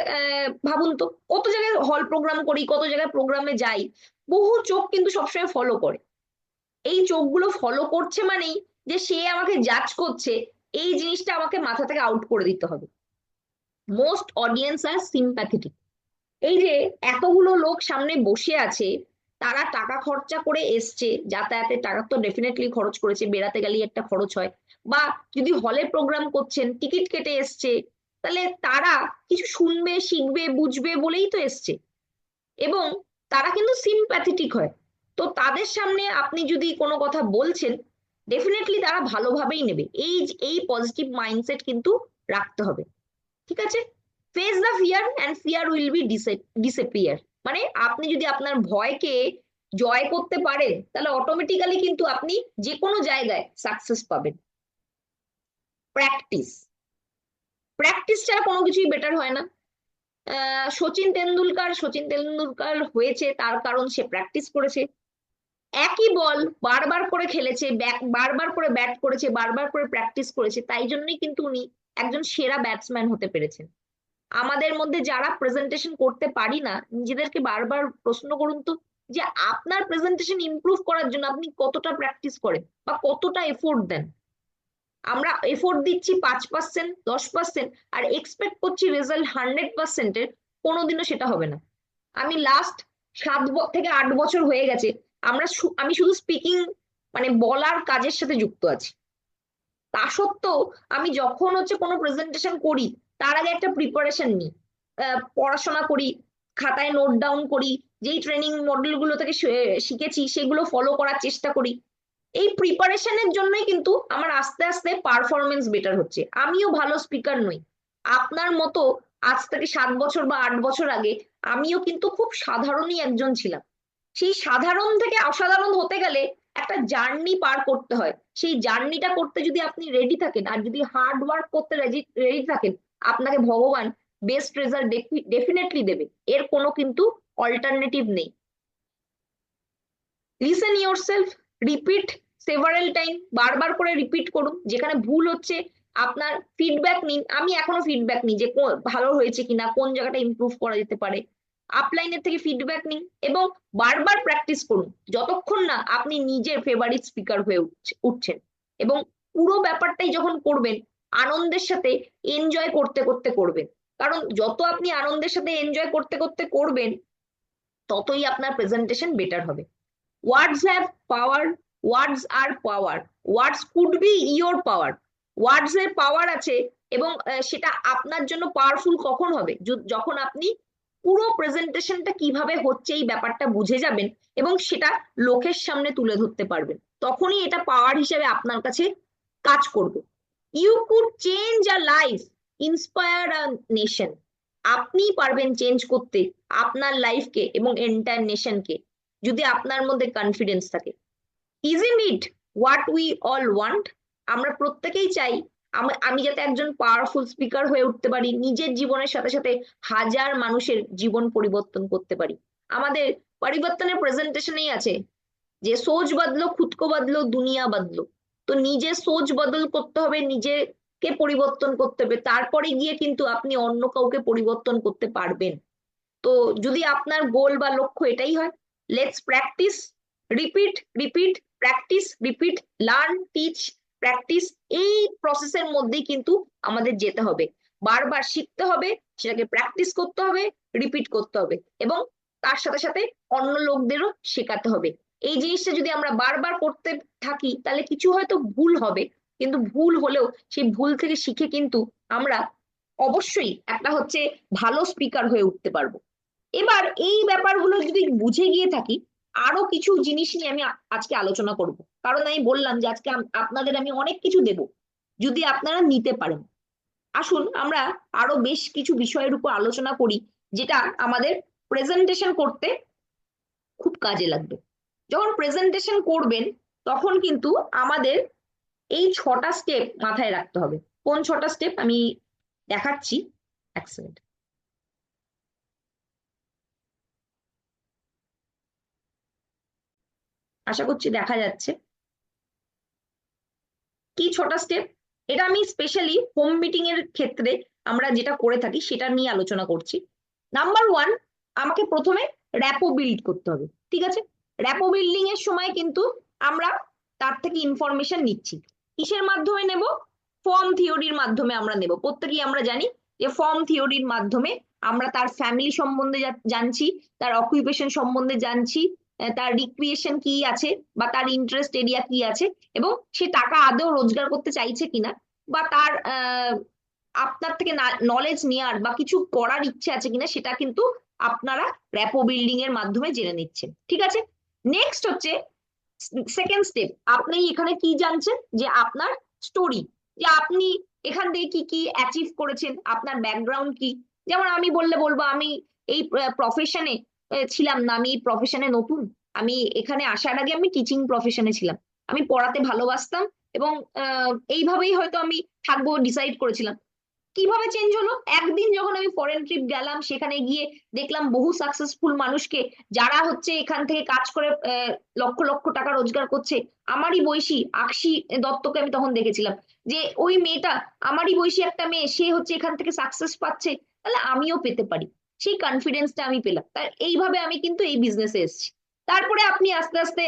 ভাবুন তো, কত জায়গায় হল প্রোগ্রাম করি, কত জায়গায় প্রোগ্রামে যাই, বহু চোখ কিন্তু সবসময় ফলো করে। এই চোখগুলো ফলো করছে মানেই যে সে আমাকে জাজ করছে, এই জিনিসটা আমাকে মাথা থেকে আউট করে দিতে হবে। মোস্ট অডিয়েন্স আর সিম্প্যাথেটিক। এই যে এতগুলো লোক সামনে বসে আছে, তারা টাকা খরচা করে এসছে, যাতায়াতের টাকা তো ডেফিনেটলি খরচ করেছে, বেড়াতে গেলেই একটা খরচ হয়, বা যদি হলে প্রোগ্রাম করছেন টিকিট কেটে এসছে, তাহলে তারা কিছু শুনবে, শিখবে, বুঝবে বলেই তো এসছে। এবং তারা কিন্তু সিম্প্যাথেটিক হয়। তো তাদের সামনে আপনি যদি কোনো কথা বলছেন, ডেফিনেটলি তারা ভালোভাবেই নেবে। এই পজিটিভ মাইন্ডসেট কিন্তু রাখতে হবে। ঠিক আছে? Face the fear and fear will be disappear. মানে আপনি যদি আপনার ভয়কে জয় করতে পারেন, তাহলে অটোমেটিক্যালি কিন্তু আপনি যে কোনো জায়গায় সাকসেস পাবেন। প্র্যাকটিস, প্র্যাকটিস ছাড়া কোনো কিছুই বেটার হয় না। সচিন তেন্ডুলকার হয়েছে তার কারণ সে প্র্যাকটিস করেছে। একই বল বারবার করে খেলেছে, বারবার করে ব্যাট করেছে, বারবার করে প্র্যাকটিস করেছে, তাই জন্যই কিন্তু উনি একজন সেরা ব্যাটসম্যান হতে পেরেছেন। আমাদের মধ্যে যারা প্রেজেন্টেশন করতে পারি না, নিজেদেরকে বারবার প্রশ্ন করুন তো, যে আপনার প্রেজেন্টেশন ইমপ্রুভ করার জন্য আপনি কতটা প্র্যাকটিস করেন বা কতটা এফোর্ট দেন। আমরা এফোর্ট দিচ্ছি 5%, 10%, আর এক্সপেক্ট করছি রেজাল্ট 100%-এর। কোনোদিনও সেটা হবে না। আমি লাস্ট 7 থেকে 8 বছর হয়ে গেছে, আমি শুধু স্পিকিং, মানে বলার কাজের সাথে যুক্ত আছি। তা সত্ত্বেও আমি যখন কোনো প্রেজেন্টেশন করি, তার আগে একটা প্রিপারেশন নিই, পড়াশোনা করি, খাতায় নোট ডাউন করি, যেই ট্রেনিং মডেল গুলো থেকে শিখেছি সেগুলো ফলো করার চেষ্টা করি। এই প্রিপারেশনের জন্যই কিন্তু আমার আস্তে আস্তে পারফরমেন্স বেটার হচ্ছে। আমিও ভালো স্পিকার নই আপনার মতো। আজ থেকে 7 বছর বা 8 বছর আগে আমিও কিন্তু খুব সাধারণই একজন ছিলাম। সেই সাধারণ থেকে অসাধারণ হতে গেলে একটা জার্নি পার করতে হয়। সেই জার্নিটা করতে যদি আপনি রেডি থাকেন, আর যদি হার্ড ওয়ার্ক করতে রেডি থাকেন, আপনাকে ভগবান বেস্ট রেজাল্ট ডেফিনেটলি দেবে। এর কোনো কিন্তু অল্টারনেটিভ নেই। Listen yourself, repeat several time, বারবার করে রিপিট করুন। যেখানে ভুল হচ্ছে আপনার ফিডব্যাক নিন। আমি এখনো ফিডব্যাক নিই যে ভালো হয়েছে কিনা, কোন জায়গাটা ইমপ্রুভ করা যেতে পারে। আপলাইনের থেকে ফিডব্যাক নিন এবং বারবার প্র্যাকটিস করুন যতক্ষণ না আপনি নিজের ফেভারিট স্পিকার হয়ে উঠছেন। এবং পুরো ব্যাপারটাই যখন করবেন, আনন্দের সাথে এনজয় করতে করতে করবেন। কারণ যত আপনি আনন্দের সাথে এনজয় করতে করতে করবেন, ততই আপনার প্রেজেন্টেশন বেটার হবে। Words have power, words are power, words could be your power. Words এর পাওয়ার আছে, এবং সেটা আপনার জন্য পাওয়ারফুল কখন হবে, যখন আপনি পুরো প্রেজেন্টেশনটা কিভাবে হচ্ছে এই ব্যাপারটা বুঝে যাবেন এবং সেটা লোকের সামনে তুলে ধরতে পারবেন। তখনই এটা পাওয়ার হিসেবে আপনার কাছে কাজ করবে। You could change a life, inspire a nation. আপনি পারবেন চেঞ্জ করতে আপনার লাইফকে এবং এন্টায়ার নেশনকে, যদি আপনার মধ্যে কনফিডেন্স থাকে। Isn't it what we all want? আমরা প্রত্যেকেই চাই আমি যাতে একজন পাওয়ারফুল স্পিকার হয়ে উঠতে পারি, নিজের জীবনের সাথে সাথে হাজার মানুষের জীবন পরিবর্তন করতে পারি। আমাদের পরিবর্তনের প্রেজেন্টেশনেই আছে যে সোচ বদলো, খুদ কো বদলো, দুনিয়া বদলো। তো নিজের সোচ বদল করতে হবে, নিজেকে পরিবর্তন করতে হবে, তারপরে গিয়ে কিন্তু আপনি অন্য কাউকে পরিবর্তন করতে পারবেন। তো যদি আপনার গোল বা লক্ষ্য এটাই হয়, let's practice, repeat repeat, practice repeat, learn teach practice. এই প্রসেসের মধ্যেই কিন্তু আমাদের যেতে হবে। বারবার শিখতে হবে, সেটাকে প্র্যাকটিস করতে হবে, রিপিট করতে হবে, এবং তার সাথে সাথে অন্য লোকদেরও শেখাতে হবে। এই জিনিসটা যদি আমরা বারবার করতে থাকি, তাহলে কিছু হয়তো ভুল হবে, কিন্তু ভুল হলেও সেই ভুল থেকে শিখে কিন্তু আমরা অবশ্যই একটা ভালো স্পিকার হয়ে উঠতে পারবো। এবার এই ব্যাপারগুলো যদি বুঝে গিয়ে থাকি, আরো কিছু জিনিস নিয়ে আমি আজকে আলোচনা করব। কারণ আমি বললাম যে আজকে আপনাদের আমি অনেক কিছু দেব, যদি আপনারা নিতে পারেন। আসুন আমরা আরো বেশ কিছু বিষয়ের উপর আলোচনা করি, যেটা আমাদের প্রেজেন্টেশন করতে খুব কাজে লাগবে। যখন প্রেজেন্টেশন করবেন, তখন কিন্তু আমাদের এই 6টা স্টেপ মাথায় রাখতে হবে। কোন 6টা স্টেপ আমি দেখাচ্ছি, এক সেকেন্ড। আশা করছি দেখা যাচ্ছে। কি 6টা স্টেপ? এটা আমি স্পেশালি হোম মিটিং এর ক্ষেত্রে আমরা যেটা করে থাকি সেটা নিয়ে আলোচনা করছি। নাম্বার 1, আমাকে প্রথমে র্যাপো বিল্ড করতে হবে। ঠিক আছে? র্যাপো বিল্ডিং এর সময় কিন্তু আমরা তার থেকে ইনফরমেশন নিচ্ছি। কিসের মাধ্যমে নেব? ফর্ম থিওরির মাধ্যমে আমরা নেব। প্রত্যেকেই আমরা জানি যে ফর্ম থিওরির মাধ্যমে আমরা তার ফ্যামিলি সম্বন্ধে জানছি, তার অকুপেশন সম্বন্ধে জানছি, তার রিক্রিয়েশন কি আছে বা তার ইন্টারেস্ট এরিয়া কি আছে, এবং সে টাকা আদৌ রোজগার করতে চাইছে কিনা, বা তার আপনার থেকে নলেজ নেওয়ার বা কিছু করার ইচ্ছে আছে কিনা, সেটা কিন্তু আপনারা র্যাপো বিল্ডিং এর মাধ্যমে জেনে নিচ্ছেন। ঠিক আছে, নেক্সট হচ্ছে সেকেন্ড স্টেপ। আপনি এখানে কি জানছেন, যে আপনার স্টোরি, যে আপনি এখান থেকে কি কি অ্যাচিভ করেছেন, আপনার ব্যাকগ্রাউন্ড কি। যেমন আমি বলবো আমি এই প্রফেশনে ছিলাম না, আমি এই প্রফেশনে নতুন। আমি এখানে আসার আগে আমি টিচিং প্রফেশনে ছিলাম, আমি পড়াতে ভালোবাসতাম এবং এইভাবেই হয়তো আমি থাকবো ডিসাইড করেছিলাম। কিভাবে চেঞ্জ হলো, একদিন যখন আমি ফরেন ট্রিপ গেলাম, সেখানে গিয়ে দেখলাম বহু সাকসেসফুল মানুষকে, যারা হচ্ছে এখান থেকে কাজ করে লক্ষ লক্ষ টাকা রোজগার করছে। আমারই বয়সী আকশি দত্তকে আমি তখন দেখেছিলাম, যে ওই মেয়েটা, আমারই বয়সী একটা মেয়ে, সে হচ্ছে এখান থেকে সাকসেস পাচ্ছে, তাহলে আমিও পেতে পারি। সেই কনফিডেন্সটা আমি পেলাম, তাই এইভাবে আমি কিন্তু এই বিজনেসে এসেছি। তারপরে আপনি আস্তে আস্তে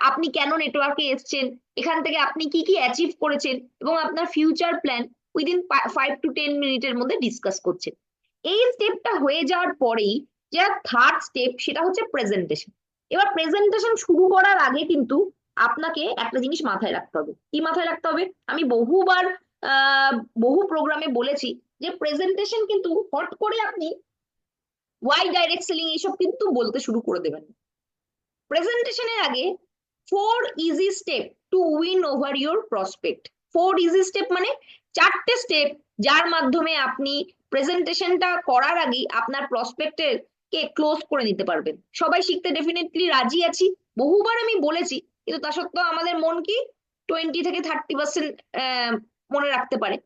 আপনি কেন নেটওয়ার্কে এসেছেন, এখান থেকে আপনি কি কি অ্যাচিভ করেছেন, এবং আপনার ফিউচার প্ল্যান উইদিন 5 to 10 মিনিটের মধ্যে ডিসকাস করছেন। এই স্টেপটা হয়ে যাওয়ার পরেই যে থার্ড স্টেপ, সেটা হচ্ছে প্রেজেন্টেশন। এবার প্রেজেন্টেশন শুরু করার আগে কিন্তু আপনাকে একটা জিনিস মাথায় রাখতে হবে। কি মাথায় রাখতে হবে, আমি বহুবার আহ বহু প্রোগ্রামে বলেছি, যে প্রেজেন্টেশন কিন্তু হট করে আপনি ওয়াই ডাইরেক্ট সেলিং এইসব কিন্তু বলতে শুরু করে দেবেন। প্রেজেন্টেশনের আগে 4 easy step to win over your prospect. 4 easy step মানে 4টে স্টেপ, যার মাধ্যমে আপনি প্রেজেন্টেশনটা করার আগে আপনার প্রসপেক্টের কে ক্লোজ করে নিতে পারবেন। সবাই শিখতে ডেফিনেটলি রাজি আছি, বহুবার আমি বলেছি, কিন্তু তা সত্ত্বেও আমাদের মন কি 20 থেকে 30% মনে রাখতে পারে।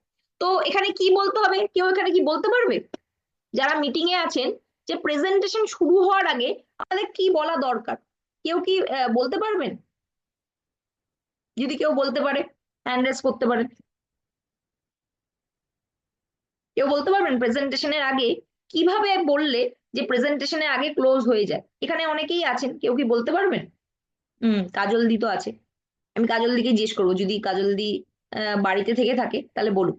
তো এখানে কি বলতে হবে, কেউ এখানে কি বলতে পারবে, যারা মিটিং এ আছেন, যে প্রেজেন্টেশন শুরু হওয়ার আগে আমাদের কি বলা দরকার? কেউ কি বলতে পারবেন? যদি কেউ বলতে পারে, হ্যান্ড রেজ করতে পারেন। কেউ বলতে পারবেন প্রেজেন্টেশনের আগে কিভাবে বললে যে প্রেজেন্টেশনের আগে ক্লোজ হয়ে যায়? এখানে অনেকেই আছেন, কেউ কি বলতে পারবেন? কাজল দি তো আছে, আমি কাজল দিকে জিজ্ঞেস করবো, যদি কাজল দি বাড়িতে থেকে থাকে তাহলে বলুক।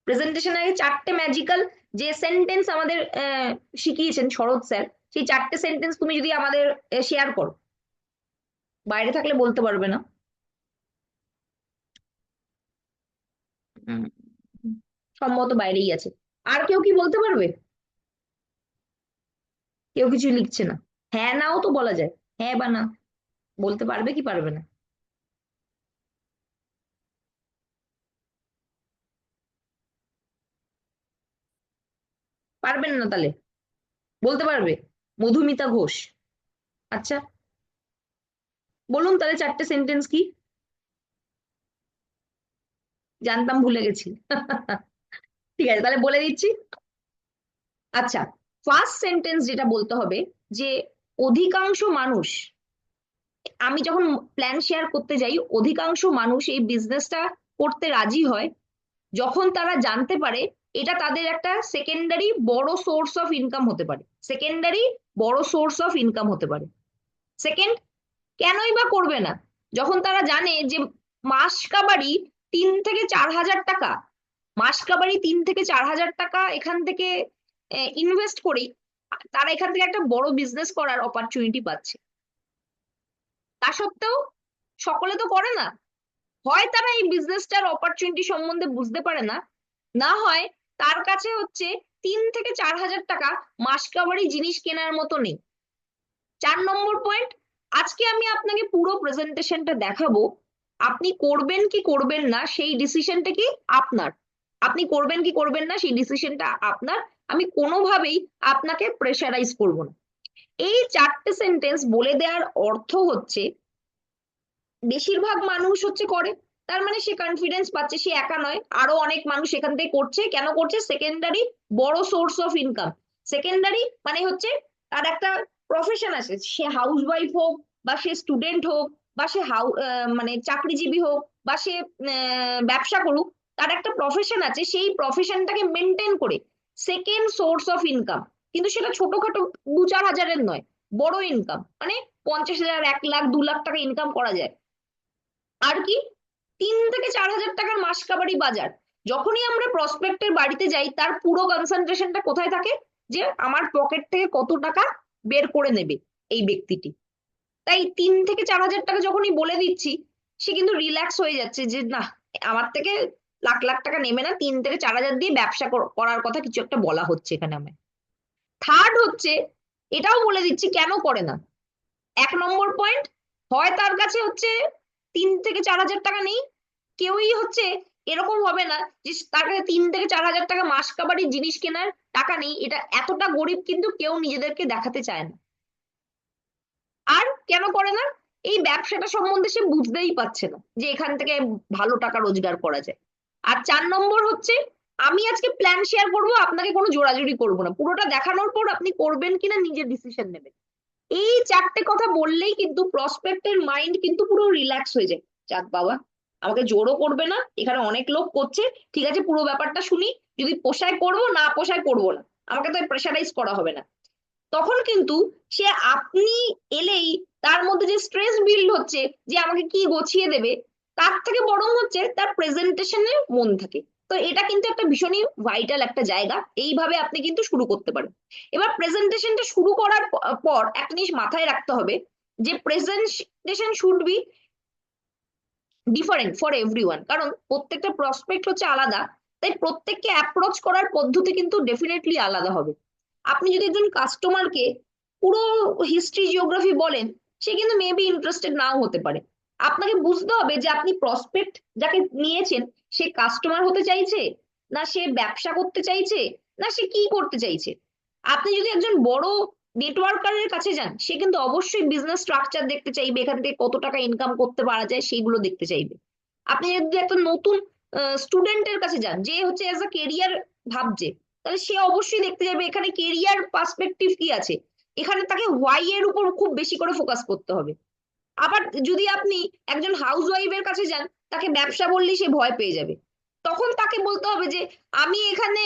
প্রেজেন্টেশনের আগে 4টে ম্যাজিক্যাল যে সেন্টেন্স আমাদের শিখিয়েছেন শরৎ স্যার, সেই 4টে সেন্টেন্স তুমি যদি আমাদের শেয়ার করো। বাইরে থাকলে বলতে পারবে না। উম, সম্ভবত বাইরেই আছে। আর কেউ কি বলতে পারবে? কেউ কিছু লিখছে না। হ্যাঁ নাও তো বলা যায়, হ্যাঁ বা না, বলতে পারবে কি পারবে না? পারবেন না তাহলে? বলতে পারবে? মধুমিতা ঘোষ। আচ্ছা, বলুন তাহলে 4টে সেন্টেন্স কি? জানতাম, ভুলে গেছি। ঠিক আছে, তাহলে বলে দিচ্ছি। আচ্ছা, ফার্স্ট সেন্টেন্স যেটা বলতে হবে, যে অধিকাংশ মানুষ, আমি যখন প্ল্যান শেয়ার করতে যাই, অধিকাংশ মানুষ এই বিজনেসটা করতে রাজি হয় যখন তারা জানতে পারে এটা তাদের একটা সেকেন্ডারি বড় সোর্স অফ ইনকাম হতে পারে। সেকেন্ডারি বড় সোর্স অফ ইনকাম হতে পারে। সেকেন্ড, কেনই বা করবে না, যখন তারা জানে যে মাস কাবারি 3 থেকে 4 হাজার টাকা, মাস কাবারি 3 থেকে 4 হাজার টাকা এখান থেকে ইনভেস্ট করি, তারা এখান থেকে একটা বড় বিজনেস করার অপরচুনিটি পাচ্ছে। তা সত্ত্বেও সকলে তো করে না। হয় তারা এই বিজনেসটার অপরচুনিটি সম্বন্ধে বুঝতে পারে না, না হয় তার কাছে হচ্ছে 3 থেকে 4 হাজার টাকা মাস কাবারি জিনিস কেনার মতো নেই। 4 নম্বর পয়েন্ট, আজকে আমি আপনাকে পুরো প্রেজেন্টেশনটা দেখাবো, আপনি করবেন কি করবেন না সেই ডিসিশনটা কি আপনার। আপনি করবেন কি করবেন না সেই ডিসিশনটা আপনার, আমি কোনোভাবেই আপনাকে প্রেশারাইজ করব না। এই 4টে সেন্টেন্স বলে দেওয়ার অর্থ হচ্ছে, বেশিরভাগ মানুষ হচ্ছে করে, তার মানে সে কনফিডেন্স পাচ্ছে, সে একা নয়, আরো অনেক মানুষ এখান থেকে করছে। কেন করছে? সেকেন্ডারি বড় সোর্স অফ ইনকাম। সেকেন্ডারি মানে হচ্ছে তার একটা প্রফেশন আছে, সে হাউস ওয়াইফ হোক, বা সে স্টুডেন্ট হোক, বা সে মানে চাকরিজীবী হোক, বা সে ব্যবসা করুক, তার একটা প্রফেশন আছে, সেই প্রফেশনটাকে মেনটেন করে সেকেন্ড সোর্স অফ ইনকাম। কিন্তু সেটা ছোটখাটো 2-4 হাজারের নয়, বড় ইনকাম, মানে 50,000, 1 লাখ, 2 লাখ টাকা ইনকাম করা যায়। আর কি, 3 থেকে 4 হাজার টাকার মাস কাবারি বাজার। যখনই আমরা প্রসপেক্টের বাড়িতে যাই, তার পুরো কনসেন্ট্রেশনটা কোথায় থাকে, যে আমার পকেট থেকে কত টাকা বের করে নেবে এই ব্যক্তিটি। তাই 3 থেকে 4 হাজার টাকা যখনই বলে দিচ্ছি, সে কিন্তু রিল্যাক্স হয়ে যাচ্ছে, যে না, আমার থেকে লাখ লাখ টাকা নেবে না, 3 থেকে 4 হাজার দিয়ে ব্যবসা করার কথা কিছু একটা বলা হচ্ছে এখানে আমায়। থার্ড হচ্ছে, এটাও বলে দিচ্ছি কেন করে না। 1 নম্বর পয়েন্ট, হয় তার কাছে হচ্ছে 3 থেকে 4 হাজার টাকা নেই। কেউই হচ্ছে এরকম হবে না যে তার কাছে 3 থেকে 4 হাজার টাকা মাস কাবারির জিনিস কেনার টাকা নেই, এটা এতটা গরিব কিন্তু কেউ নিজেদেরকে দেখাতে চায় না। আর কেন করে না, এই ব্যবসাটা সম্বন্ধে সে বুঝতেই পারছে না যে এখান থেকে ভালো টাকা রোজগার করা যায়। আর 4 নম্বর হচ্ছে, আমি আজকে প্ল্যান শেয়ার করবো, আপনাকে কোনো জোরাজুরি করবো না, পুরোটা দেখানোর পর আপনি করবেন কিনা নিজের ডিসিশন নেবেন। এই 4টে কথা বললেই কিন্তু প্রসপেক্টের মাইন্ড কিন্তু পুরো রিল্যাক্স হয়ে যায়। যাক বাবা, আমাকে জোরও করবে না, এখানে অনেক লোক করছে, ঠিক আছে পুরো ব্যাপারটা শুনি, যদি পোষায় করবো, না পোষায় করবো না, আমাকে তো প্রেশারাইজ করা হবে না। তখন কিন্তু সে আপনি এলেই তার মধ্যে যে স্ট্রেস বিল্ড হচ্ছে যে আমাকে কি গোছিয়ে দেবে, তার থেকে বরং হচ্ছে তার প্রেজেন্টেশনে মন থাকে। তো এটা কিন্তু একটা ভীষণই ভাইটাল একটা জায়গা, এইভাবে আপনি কিন্তু শুরু করতে পারেন। এবার প্রেজেন্টেশনটা শুরু করার পর একটা জিনিস মাথায় রাখতে হবে, যে presentation should be different for everyone, কারণ প্রত্যেকটা প্রসপেক্ট হচ্ছে আলাদা, তাই প্রত্যেককে অ্যাপ্রোচ করার পদ্ধতি কিন্তু ডেফিনেটলি আলাদা হবে। আপনি যদি একজন কাস্টমারকে পুরো হিস্ট্রি জিওগ্রাফি বলেন, সে কিন্তু মেবি ইন্টারেস্টেড নাও হতে পারে। আপনাকে বুঝতে হবে যে আপনি প্রসপেক্ট যাকে নিয়েছেন, সে কাস্টমার হতে চাইছে, না সে ব্যবসা করতে চাইছে, না সে কি করতে চাইছে। আপনি যদি একজন বড় নেটওয়ার্কারের কাছে যান, সে কিন্তু অবশ্যই বিজনেস স্ট্রাকচার দেখতে চাইবে, এখান থেকে কত টাকা ইনকাম করতে পারা যায় সেইগুলো দেখতে চাইবে। আপনি যদি একটা নতুন স্টুডেন্টের কাছে যান, যে হচ্ছে এজ আ কেরিয়ার ভাবছে, তাহলে সে অবশ্যই দেখতে যাবে এখানে কেরিয়ার পার্সপেক্টিভ কি আছে। এখানে তাকে হোয়াই এর উপর খুব বেশি করে ফোকাস করতে হবে। আবার যদি আপনি একজন হাউস ওয়াইফের কাছে যান, তাকে ব্যবসা বললেই সে ভয় পেয়ে যাবে। তখন তাকে বলতে হবে যে আমি এখানে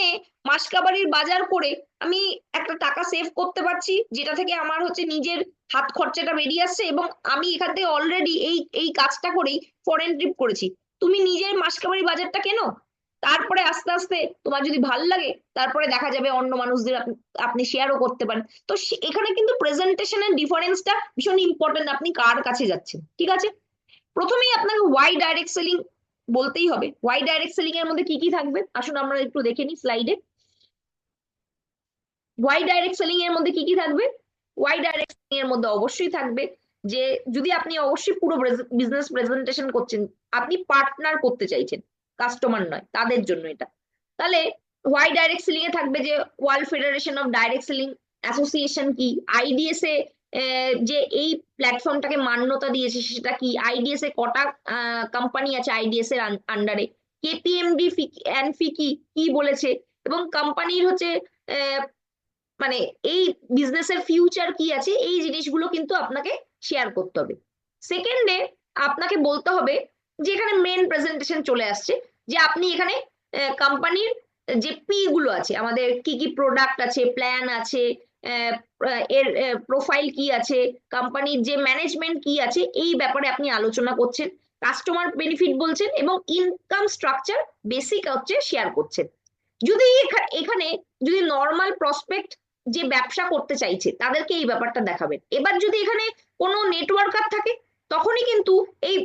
মাসকাবারির বাজার করে আমি একটা টাকা সেভ করতে পারছি, যেটা থেকে আমার হচ্ছে নিজের হাত খরচাটা বেরিয়ে আসছে, এবং আমি এখান থেকে অলরেডি এই এই কাজটা করেই ফরেন ট্রিপ করেছি। তুমি নিজের মাসকাবারি বাজারটা কেনো, তারপরে আস্তে আস্তে তোমার যদি ভাল লাগে, তারপরে দেখা যাবে অন্য মানুষদের আপনি শেয়ারও করতে পারেন। তো এখানে কিন্তু প্রেজেন্টেশনের ডিফারেন্সটা ভীষণ ইম্পর্টেন্ট, আপনি কার কাছে যাচ্ছেন। ঠিক আছে, প্রথমেই আপনাকে ওয়াই ডাইরেক্ট সেলিং বলতেই হবে। ওয়াই ডাইরেক্ট সেলিং এর মধ্যে কি কি থাকবে আসুন আমরা একটু দেখে নিই স্লাইডে। ওয়াই ডাইরেক্ট সেলিং এর মধ্যে কি কি থাকবে? ওয়াই ডাইরেক্ট সেলিং এর মধ্যে অবশ্যই থাকবে যে যদি আপনি অবশ্যই পুরো বিজনেস প্রেজেন্টেশন করছেন, আপনি পার্টনার করতে চাইছেন, কাস্টমার নয়, তাদের জন্য এটা। তাহলে ওয়াই ডাইরেক্ট সেলিং এ থাকবে যে world federation of direct selling association কি, আইডিএস এ যে এই প্ল্যাটফর্মটাকে মান্যতা দিয়েছে সেটা কি, আইডিএস এ কটা কোম্পানি আছে আইডিএস এর আন্ডারে, কেপিএমডি এনফি কি কি বলেছে, এবং কোম্পানির হচ্ছে মানে এই বিজনেসের ফিউচার কি আছে, এই জিনিসগুলো কিন্তু আপনাকে শেয়ার করতে হবে। সেকেন্ডে আপনাকে বলতে হবে যে এখানে মেন প্রেজেন্টেশন চলে আসছে, যে আপনি এখানে কোম্পানির যে পি গুলো আছে, আমাদের কি কি প্রোডাক্ট আছে, প্ল্যান আছে, এর প্রোফাইল কি আছে, কোম্পানির যে ম্যানেজমেন্ট কি আছে, এই ব্যাপারে আপনি আলোচনা করছেন, কাস্টমার বেনিফিট বলছেন, এবং ইনকাম স্ট্রাকচার বেসিক হচ্ছে শেয়ার করছেন। যদি এখানে যদি নর্মাল প্রসপেক্ট যে ব্যবসা করতে চাইছে তাদেরকে এই ব্যাপারটা দেখাবেন। এবার যদি এখানে কোনো নেটওয়ার্কার থাকে, তখনই কিন্তু এই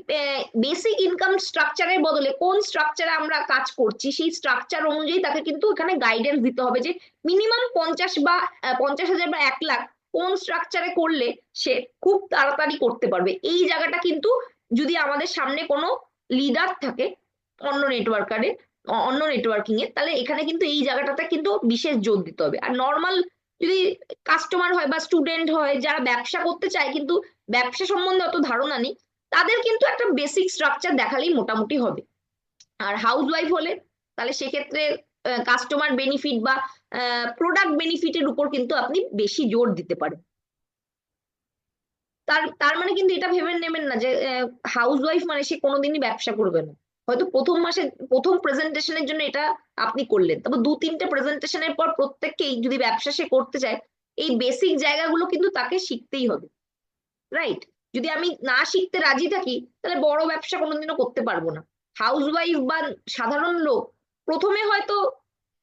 বেসিক ইনকাম স্ট্রাকচারের বদলে কোন স্ট্রাকচারে আমরা কাজ করছি সেই স্ট্রাকচার অনুযায়ী তাকে কিন্তু এখানে গাইডেন্স দিতে হবে, যে মিনিমাম 50 হাজার বা 1 লাখ কোন স্ট্রাকচারে করলে সে খুব তাড়াতাড়ি করতে পারবে। এই জায়গাটা কিন্তু যদি আমাদের সামনে কোনো লিডার থাকে অন্য নেটওয়ার্কারে, অন্য নেটওয়ার্কিং এ, তাহলে এখানে কিন্তু এই জায়গাটাতে কিন্তু বিশেষ জোর দিতে হবে। আর নর্মাল যদি কাস্টমার হয় বা স্টুডেন্ট হয় যারা ব্যবসা করতে চায় কিন্তু ব্যবসা সম্বন্ধে অত ধারণা নেই, তাদের কিন্তু একটা বেসিক স্ট্রাকচার দেখালেই মোটামুটি হবে। আর হাউস ওয়াইফ হলে তাহলে সেক্ষেত্রে কাস্টমার বেনিফিট বা প্রোডাক্ট বেনিফিটের উপর কিন্তু আপনি বেশি জোর দিতে পারেন। তার তার মানে কিন্তু এটা ভেবে নেবেন না যে হাউস ওয়াইফ মানে সে কোনোদিনই ব্যবসা করবে না। হয়তো প্রথম মাসে প্রথম প্রেজেন্টেশনের জন্য এটা আপনি করলেন, তারপর 2-3টে প্রেজেন্টেশনের পর প্রত্যেককেই যদি ব্যবসা সে করতে চায়, এই বেসিক জায়গাগুলো কিন্তু তাকে শিখতেই হবে। রাইট, যদি আমি না শিখতে রাজি থাকি, তাহলে বড় ব্যবসা কোনোদিনও করতে পারবো না। হাউস ওয়াইফ বা সাধারণ লোক প্রথমে হয়তো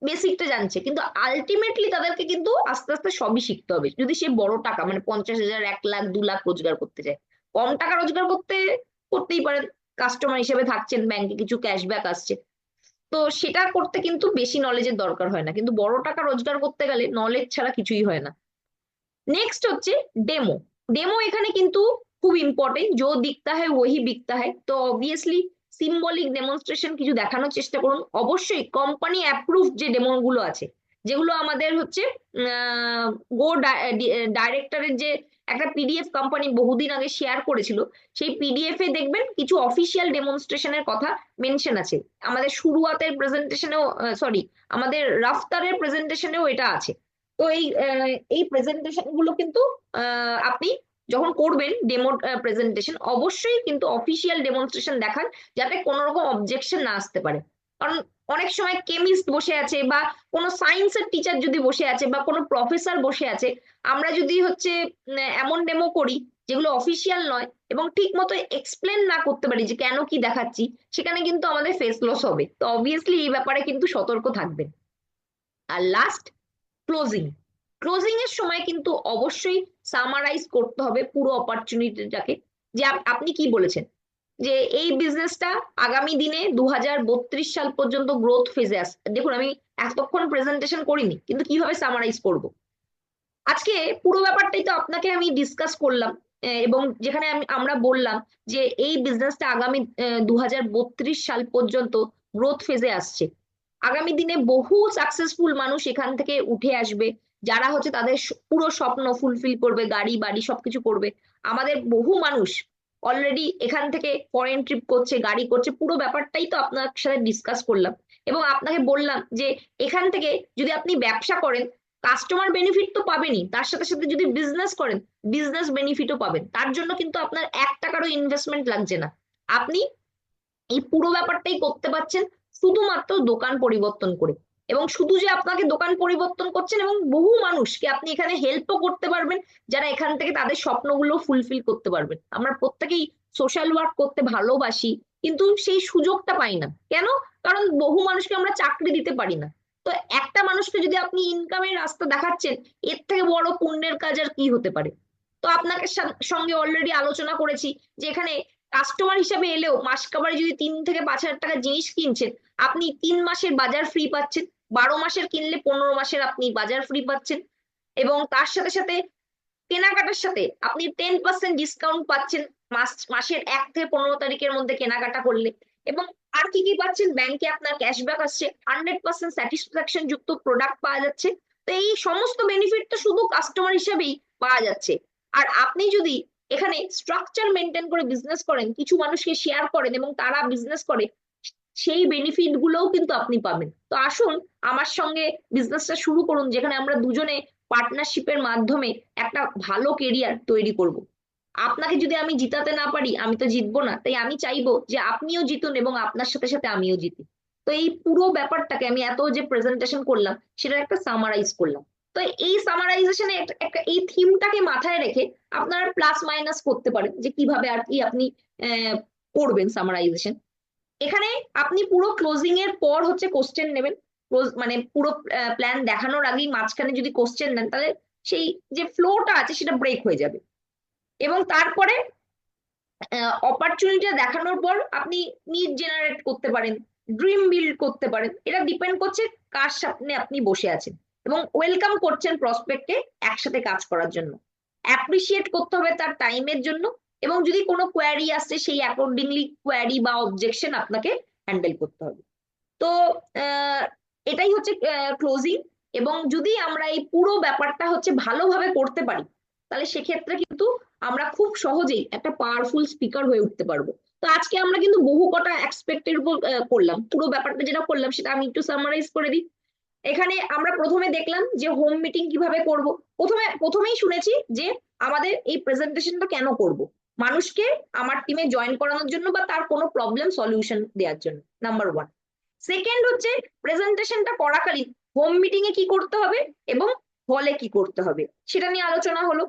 বেসিকটা জানছে, কিন্তু আলটিমেটলি তাদেরকে কিন্তু আস্তে আস্তে সবই শিখতে হবে, যদি সে বড় টাকা মানে 50 হাজার, 1 লাখ, 2 লাখ রোজগার করতে চায়। কম টাকা রোজগার করতেই পারেন, কাস্টমার হিসেবে থাকছেন, ব্যাংকে কিছু ক্যাশব্যাক আসছে, তো সেটা করতে কিন্তু বেশি নলেজের দরকার হয় না, কিন্তু বড় টাকা রোজগার করতে গেলে নলেজ ছাড়া কিছুই হয় না। नेक्स्ट হচ্ছে ডেমো। ডেমো এখানে কিন্তু খুব ইম্পর্টেন্ট, जो दिखता है वही बिकता है। তো অবভিয়াসলি সিম্বলিক ডেমনস্ট্রেশন কিছু দেখানোর চেষ্টা করুন। অবশ্যই কোম্পানি অ্যাপ্রুভড যে ডেমো গুলো আছে, যেগুলো আমাদের হচ্ছে গো ডাইরেক্টরের যে একটা পিডিএফ কোম্পানি বহুদিন আগে শেয়ার করেছিল, সেই পিডিএফ এ দেখবেন কিছু অফিসিয়াল ডেমনস্ট্রেশনের কথা মেনশন আছে। আমাদের শুরুয়াতের প্রেজেন্টেশনেও, সরি, আমাদের রাফতারের প্রেজেন্টেশনেও এটা আছে। তো এই প্রেজেন্টেশন গুলো কিন্তু আপনি যখন করবেন ডেমো প্রেজেন্টেশন, অবশ্যই কিন্তু অফিসিয়াল ডেমনস্ট্রেশন দেখান, যাতে কোনো রকম অবজেকশন না আসতে পারে। কারণ অনেক সময় কেমিস্ট বসে আছে বা কোনো সায়েন্সের টিচার যদি বসে আছে বা কোনো প্রফেসর বসে আছে, আমরা যদি হচ্ছে এমন ডেমো করি যেগুলো অফিসিয়াল নয় এবং ঠিক মতো এক্সপ্লেন না করতে পারি যে কেন কি দেখাচ্ছি, সেখানে কিন্তু আমাদের ফেস লস হবে। তো অবভিয়াসলি এই ব্যাপারে কিন্তু সতর্ক থাকবেন। আর লাস্ট, ক্লোজিং। ক্লোজিং এর সময় কিন্তু অবশ্যই সামারাইজ করতে হবে পুরো অপরচুনিটিটাকে, যে আপনি কি বলেছেন যে এই বিজনেসটা আগামী দিনে 2032 সাল পর্যন্ত গ্রোথ ফেজে আসে। দেখুন, আমি এতক্ষণ প্রেজেন্টেশন করিনি, কিন্তু কিভাবে সামারাইজ করব আজকে পুরো ব্যাপারটাই তো আপনাকে আমি ডিসকাস করলাম। এবং যেখানে আমরা বললাম যে এই বিজনেসটা আগামী 2032 সাল পর্যন্ত গ্রোথ ফেজে আসছে। আগামী দিনে বহু সাকসেসফুল মানুষ এখান থেকে উঠে আসবে, যারা হচ্ছে তাদের পুরো স্বপ্ন ফুলফিল করবে, গাড়ি বাড়ি সবকিছু করবে। আমাদের বহু মানুষ অলরেডি এখান থেকে ফরেন ট্রিপ করছে, গাড়ি করছে, পুরো ব্যাপারটাই তো আপনার সাথে ডিসকাস করলাম। এবং আপনাকে বললাম যে এখান থেকে যদি আপনি ব্যবসা করেন, কাস্টমার বেনিফিট তো পাবেনই, তার সাথে সাথে যদি বিজনেস করেন বিজনেস বেনিফিটও পাবেন। তার জন্য কিন্তু আপনার 1 টাকারও ইনভেস্টমেন্ট লাগছে না। আপনি এই পুরো ব্যাপারটাই করতে পারছেন শুধুমাত্র দোকান পরিবর্তন করে। এবং শুধু যে আপনাকে দোকান পরিবর্তন করছেন, এবং বহু মানুষকে আপনি এখানে হেল্পও করতে পারবেন, যারা এখান থেকে তাদের স্বপ্নগুলো ফুলফিল করতে পারবেন। আমরা প্রত্যেকেই সোশ্যাল ওয়ার্ক করতে ভালোবাসি, কিন্তু সেই সুযোগটা পাই না কেন? কারণ বহু মানুষকে আমরা চাকরি দিতে পারি না। তো একটা মানুষকে যদি আপনি ইনকামের রাস্তা দেখাচ্ছেন, এর থেকে বড় পুণ্যের কাজ আর কি হতে পারে? তো আপনাকে সঙ্গে অলরেডি আলোচনা করেছি যে এখানে কাস্টমার হিসাবে এলেও মাস কাবারে যদি 3 থেকে 5 হাজার টাকা জিনিস কিনছেন, আপনি 3 মাসের বাজার ফ্রি পাচ্ছেন। 12 মাসের কিনলে 15 মাসের আপনি বাজার ফ্রি পাচ্ছেন। এবং তার সাথে সাথে কেনাকাটার সাথে আপনি 10% ডিসকাউন্ট পাচ্ছেন মাসের 1 থেকে 15 তারিখের মধ্যে কেনাকাটা করলে। এবং আর কি কি পাচ্ছেন, ব্যাংকে আপনার ক্যাশব্যাক আসছে, 100% স্যাটিসফ্যাকশন যুক্ত প্রোডাক্ট পাওয়া যাচ্ছে। তো এই সমস্ত বেনিফিট তো শুধু কাস্টমার হিসেবেই পাওয়া যাচ্ছে। আর আপনি যদি এখানে স্ট্রাকচার মেনটেন করে বিজনেস করেন, কিছু মানুষকে শেয়ার করেন এবং তারা বিজনেস করে, সেই বেনিফিট গুলোও কিন্তু আপনি পাবেন। তো আসুন আমার সঙ্গে বিজনেসটা শুরু করুন, যেখানে আমরা দুজনে পার্টনারশিপের মাধ্যমে একটা ভালো কেরিয়ার তৈরি করব। আপনাকে যদি আমি জিতাতে না পারি, আমি তো জিতবো না। তাই আমি চাইবো যে আপনিও জিতুন এবং আপনার সাথে সাথে আমিও জিতি। তো এই পুরো ব্যাপারটাকে আমি এত যে প্রেজেন্টেশন করলাম, সেটা একটা সামারাইজ করলাম। তো এই সামারাইজেশনে একটা এই থিমটাকে মাথায় রেখে আপনারা প্লাস মাইনাস করতে পারেন যে কিভাবে আর কি আপনি করবেন সামারাইজেশন। এখানে আপনি পুরো ক্লোজিং এর পর হচ্ছে কোশ্চেন নেবেন। মানে পুরো প্ল্যান দেখানোর আগেই মাঝখানে যদি কোশ্চেন নেন, তাহলে সেই যে ফ্লোটা আছে সেটা ব্রেক হয়ে যাবে। এবং তারপরে অপরচুনিটি দেখানোর পর আপনি নিড জেনারেট করতে পারেন, ড্রিম বিল্ড করতে পারেন। এটা ডিপেন্ড করছে কার সামনে আপনি বসে আছেন এবং ওয়েলকাম করছেন প্রসপেক্টকে একসাথে কাজ করার জন্য। অ্যাপ্রিসিয়েট করতে হবে তার টাইমের জন্য। এবং যদি কোনো কোয়ারি আসছে, সেই অ্যাকর্ডিংলি কোয়ারি বা অবজেকশন আপনাকে হ্যান্ডেল করতে হবে। তো আহ, এটাই হচ্ছে ক্লোজিং। এবং যদি আমরা এই পুরো ব্যাপারটা হচ্ছে ভালোভাবে করতে পারি, তাহলে সেক্ষেত্রে কিন্তু আমরা খুব সহজেই একটা পাওয়ারফুল স্পিকার হয়ে উঠতে পারবো। তো আজকে আমরা কিন্তু বহু কটা অ্যাসপেক্টের উপর করলাম। পুরো ব্যাপারটা যেটা করলাম সেটা আমি একটু সামারাইজ করে দিই। এখানে আমরা প্রথমে দেখলাম যে হোম মিটিং কিভাবে করব। প্রথমেই শুনেছি যে আমাদের এই প্রেজেন্টেশনটা কেন করব, মানুষকে আমার টিমে জয়েন করানোর জন্য বা তার কোনো প্রবলেম সলিউশন দেওয়ার জন্য, নাম্বার 1। সেকেন্ড হচ্ছে প্রেজেন্টেশনটা করাকালীন হোম মিটিং এ কি করতে হবে এবং হলে কি করতে হবে, সেটা নিয়ে আলোচনা হলো।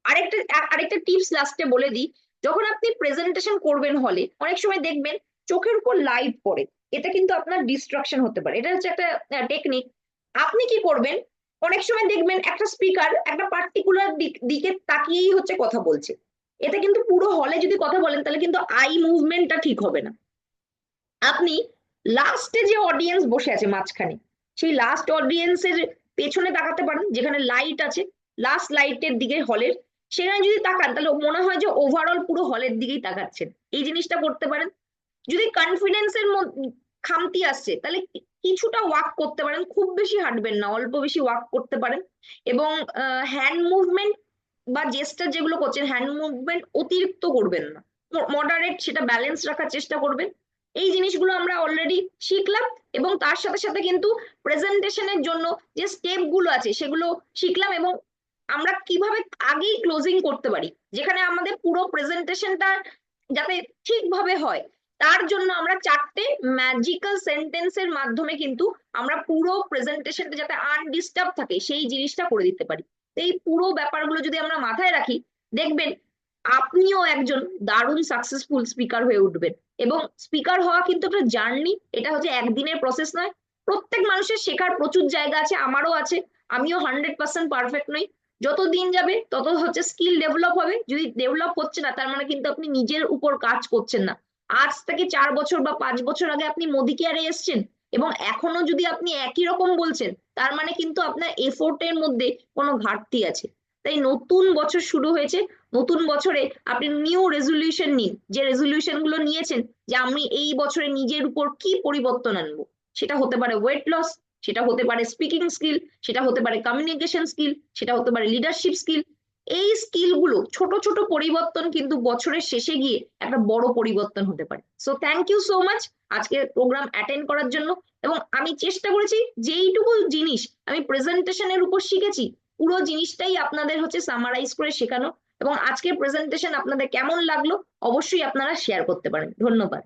আরেকটা আরেকটা টিপস লাস্টে বলে দিই। যখন আপনি প্রেজেন্টেশন করবেন হলে, অনেক সময় দেখবেন চোখের উপর লাইট পড়ে, এটা কিন্তু আপনার ডিস্ট্রাকশন হতে পারে। এটা হচ্ছে একটা টেকনিক। আপনি কি করবেন, অনেক সময় দেখবেন একটা স্পিকার একটা পার্টিকুলার দিকে তাকিয়েই হচ্ছে কথা বলছে। এটা কিন্তু পুরো হলে যদি কথা বলেন, তাহলে কিন্তু আই মুভমেন্টটা ঠিক হবে না। আপনি লাস্টে যে অডিয়েন্স বসে আছে মাঝখানে, সেই লাস্ট অডিয়েন্সের পেছনে তাকাতে পারেন, যেখানে লাইট আছে। লাস্ট লাইটের দিকে হলের, সেখানে যদি তাকান তাহলে মনে হয় যে ওভারঅল পুরো হলের দিকেই তাকাচ্ছেন। এই জিনিসটা করতে পারেন। যদি কনফিডেন্সের খামতি আসছে তাহলে কিছুটা ওয়াক করতে পারেন, খুব বেশি হাঁটবেন না, অল্প বেশি ওয়াক করতে পারেন। এবং হ্যান্ড মুভমেন্ট বা জেস্টার যেগুলো করছেন, হ্যান্ড মুভমেন্ট অতিরিক্ত করবেন না, মডারেট, সেটা ব্যালেন্স রাখার চেষ্টা করবেন। এই জিনিসগুলো আমরা অলরেডি শিখলাম, এবং তার সাথে সাথে কিন্তু প্রেজেন্টেশনের জন্য যে স্টেপ গুলো আছে সেগুলো শিখলাম, এবং আমরা কিভাবে আগেই ক্লোজিং করতে পারি, যেখানে আমাদের পুরো প্রেজেন্টেশনটা যাতে ঠিকভাবে হয়, তার জন্য আমরা 4টে ম্যাজিক্যাল সেন্টেন্সের মাধ্যমে কিন্তু আমরা পুরো প্রেজেন্টেশনটা যাতে আনডিস্টার্ব থাকে সেই জিনিসটা করে দিতে পারি। এই পুরো ব্যাপারগুলো যদি আমরা মাথায় রাখি, দেখবেন আপনিও একজন দারুণ সাকসেসফুল স্পিকার হয়ে উঠবেন। এবং স্পিকার হওয়া কিন্তু একটা জার্নি, এটা হচ্ছে একদিনের প্রসেস নয়। প্রত্যেক মানুষের শেখার প্রচুর জায়গা আছে, আমারও আছে, আমিও 100% পারফেক্ট নই। যত দিন যাবে তত হচ্ছে স্কিল ডেভেলপ হবে, যদি ডেভেলপ হচ্ছে না তার মানে কিন্তু আপনি নিজের উপর কাজ করছেন না। আজ থেকে 4 বছর বা 5 বছর আগে আপনি মোদি কেয়ারে এসছেন এবং এখনো যদি আপনি একই রকম বলছেন, তার মানে কিন্তু আপনার এফোর্টের মধ্যে কোনো ঘাটতি আছে। তাই নতুন বছর শুরু হয়েছে, নতুন বছরে আপনি নিউ রেজলিউশন নিন, যে রেজলিউশন গুলো নিয়েছেন যে আমি এই বছরে নিজের উপর কি পরিবর্তন আনবো। সেটা হতে পারে ওয়েট লস, সেটা হতে পারে স্পিকিং স্কিল, সেটা হতে পারে কমিউনিকেশন স্কিল, সেটা হতে পারে লিডারশিপ স্কিল। এই স্কিল গুলো ছোট ছোট পরিবর্তন কিন্তু বছরের শেষে গিয়ে একটা বড় পরিবর্তন হতে পারে। So thank you so much আজকে প্রোগ্রাম অ্যাটেন্ড করার জন্য। এবং আমি চেষ্টা করেছি যেইটুকু জিনিস আমি প্রেজেন্টেশনের উপর শিখেছি, পুরো জিনিসটাই আপনাদের হচ্ছে সামারাইজ করে শেখানো। এবং আজকের প্রেজেন্টেশন আপনাদের কেমন লাগলো অবশ্যই আপনারা শেয়ার করতে পারেন। ধন্যবাদ।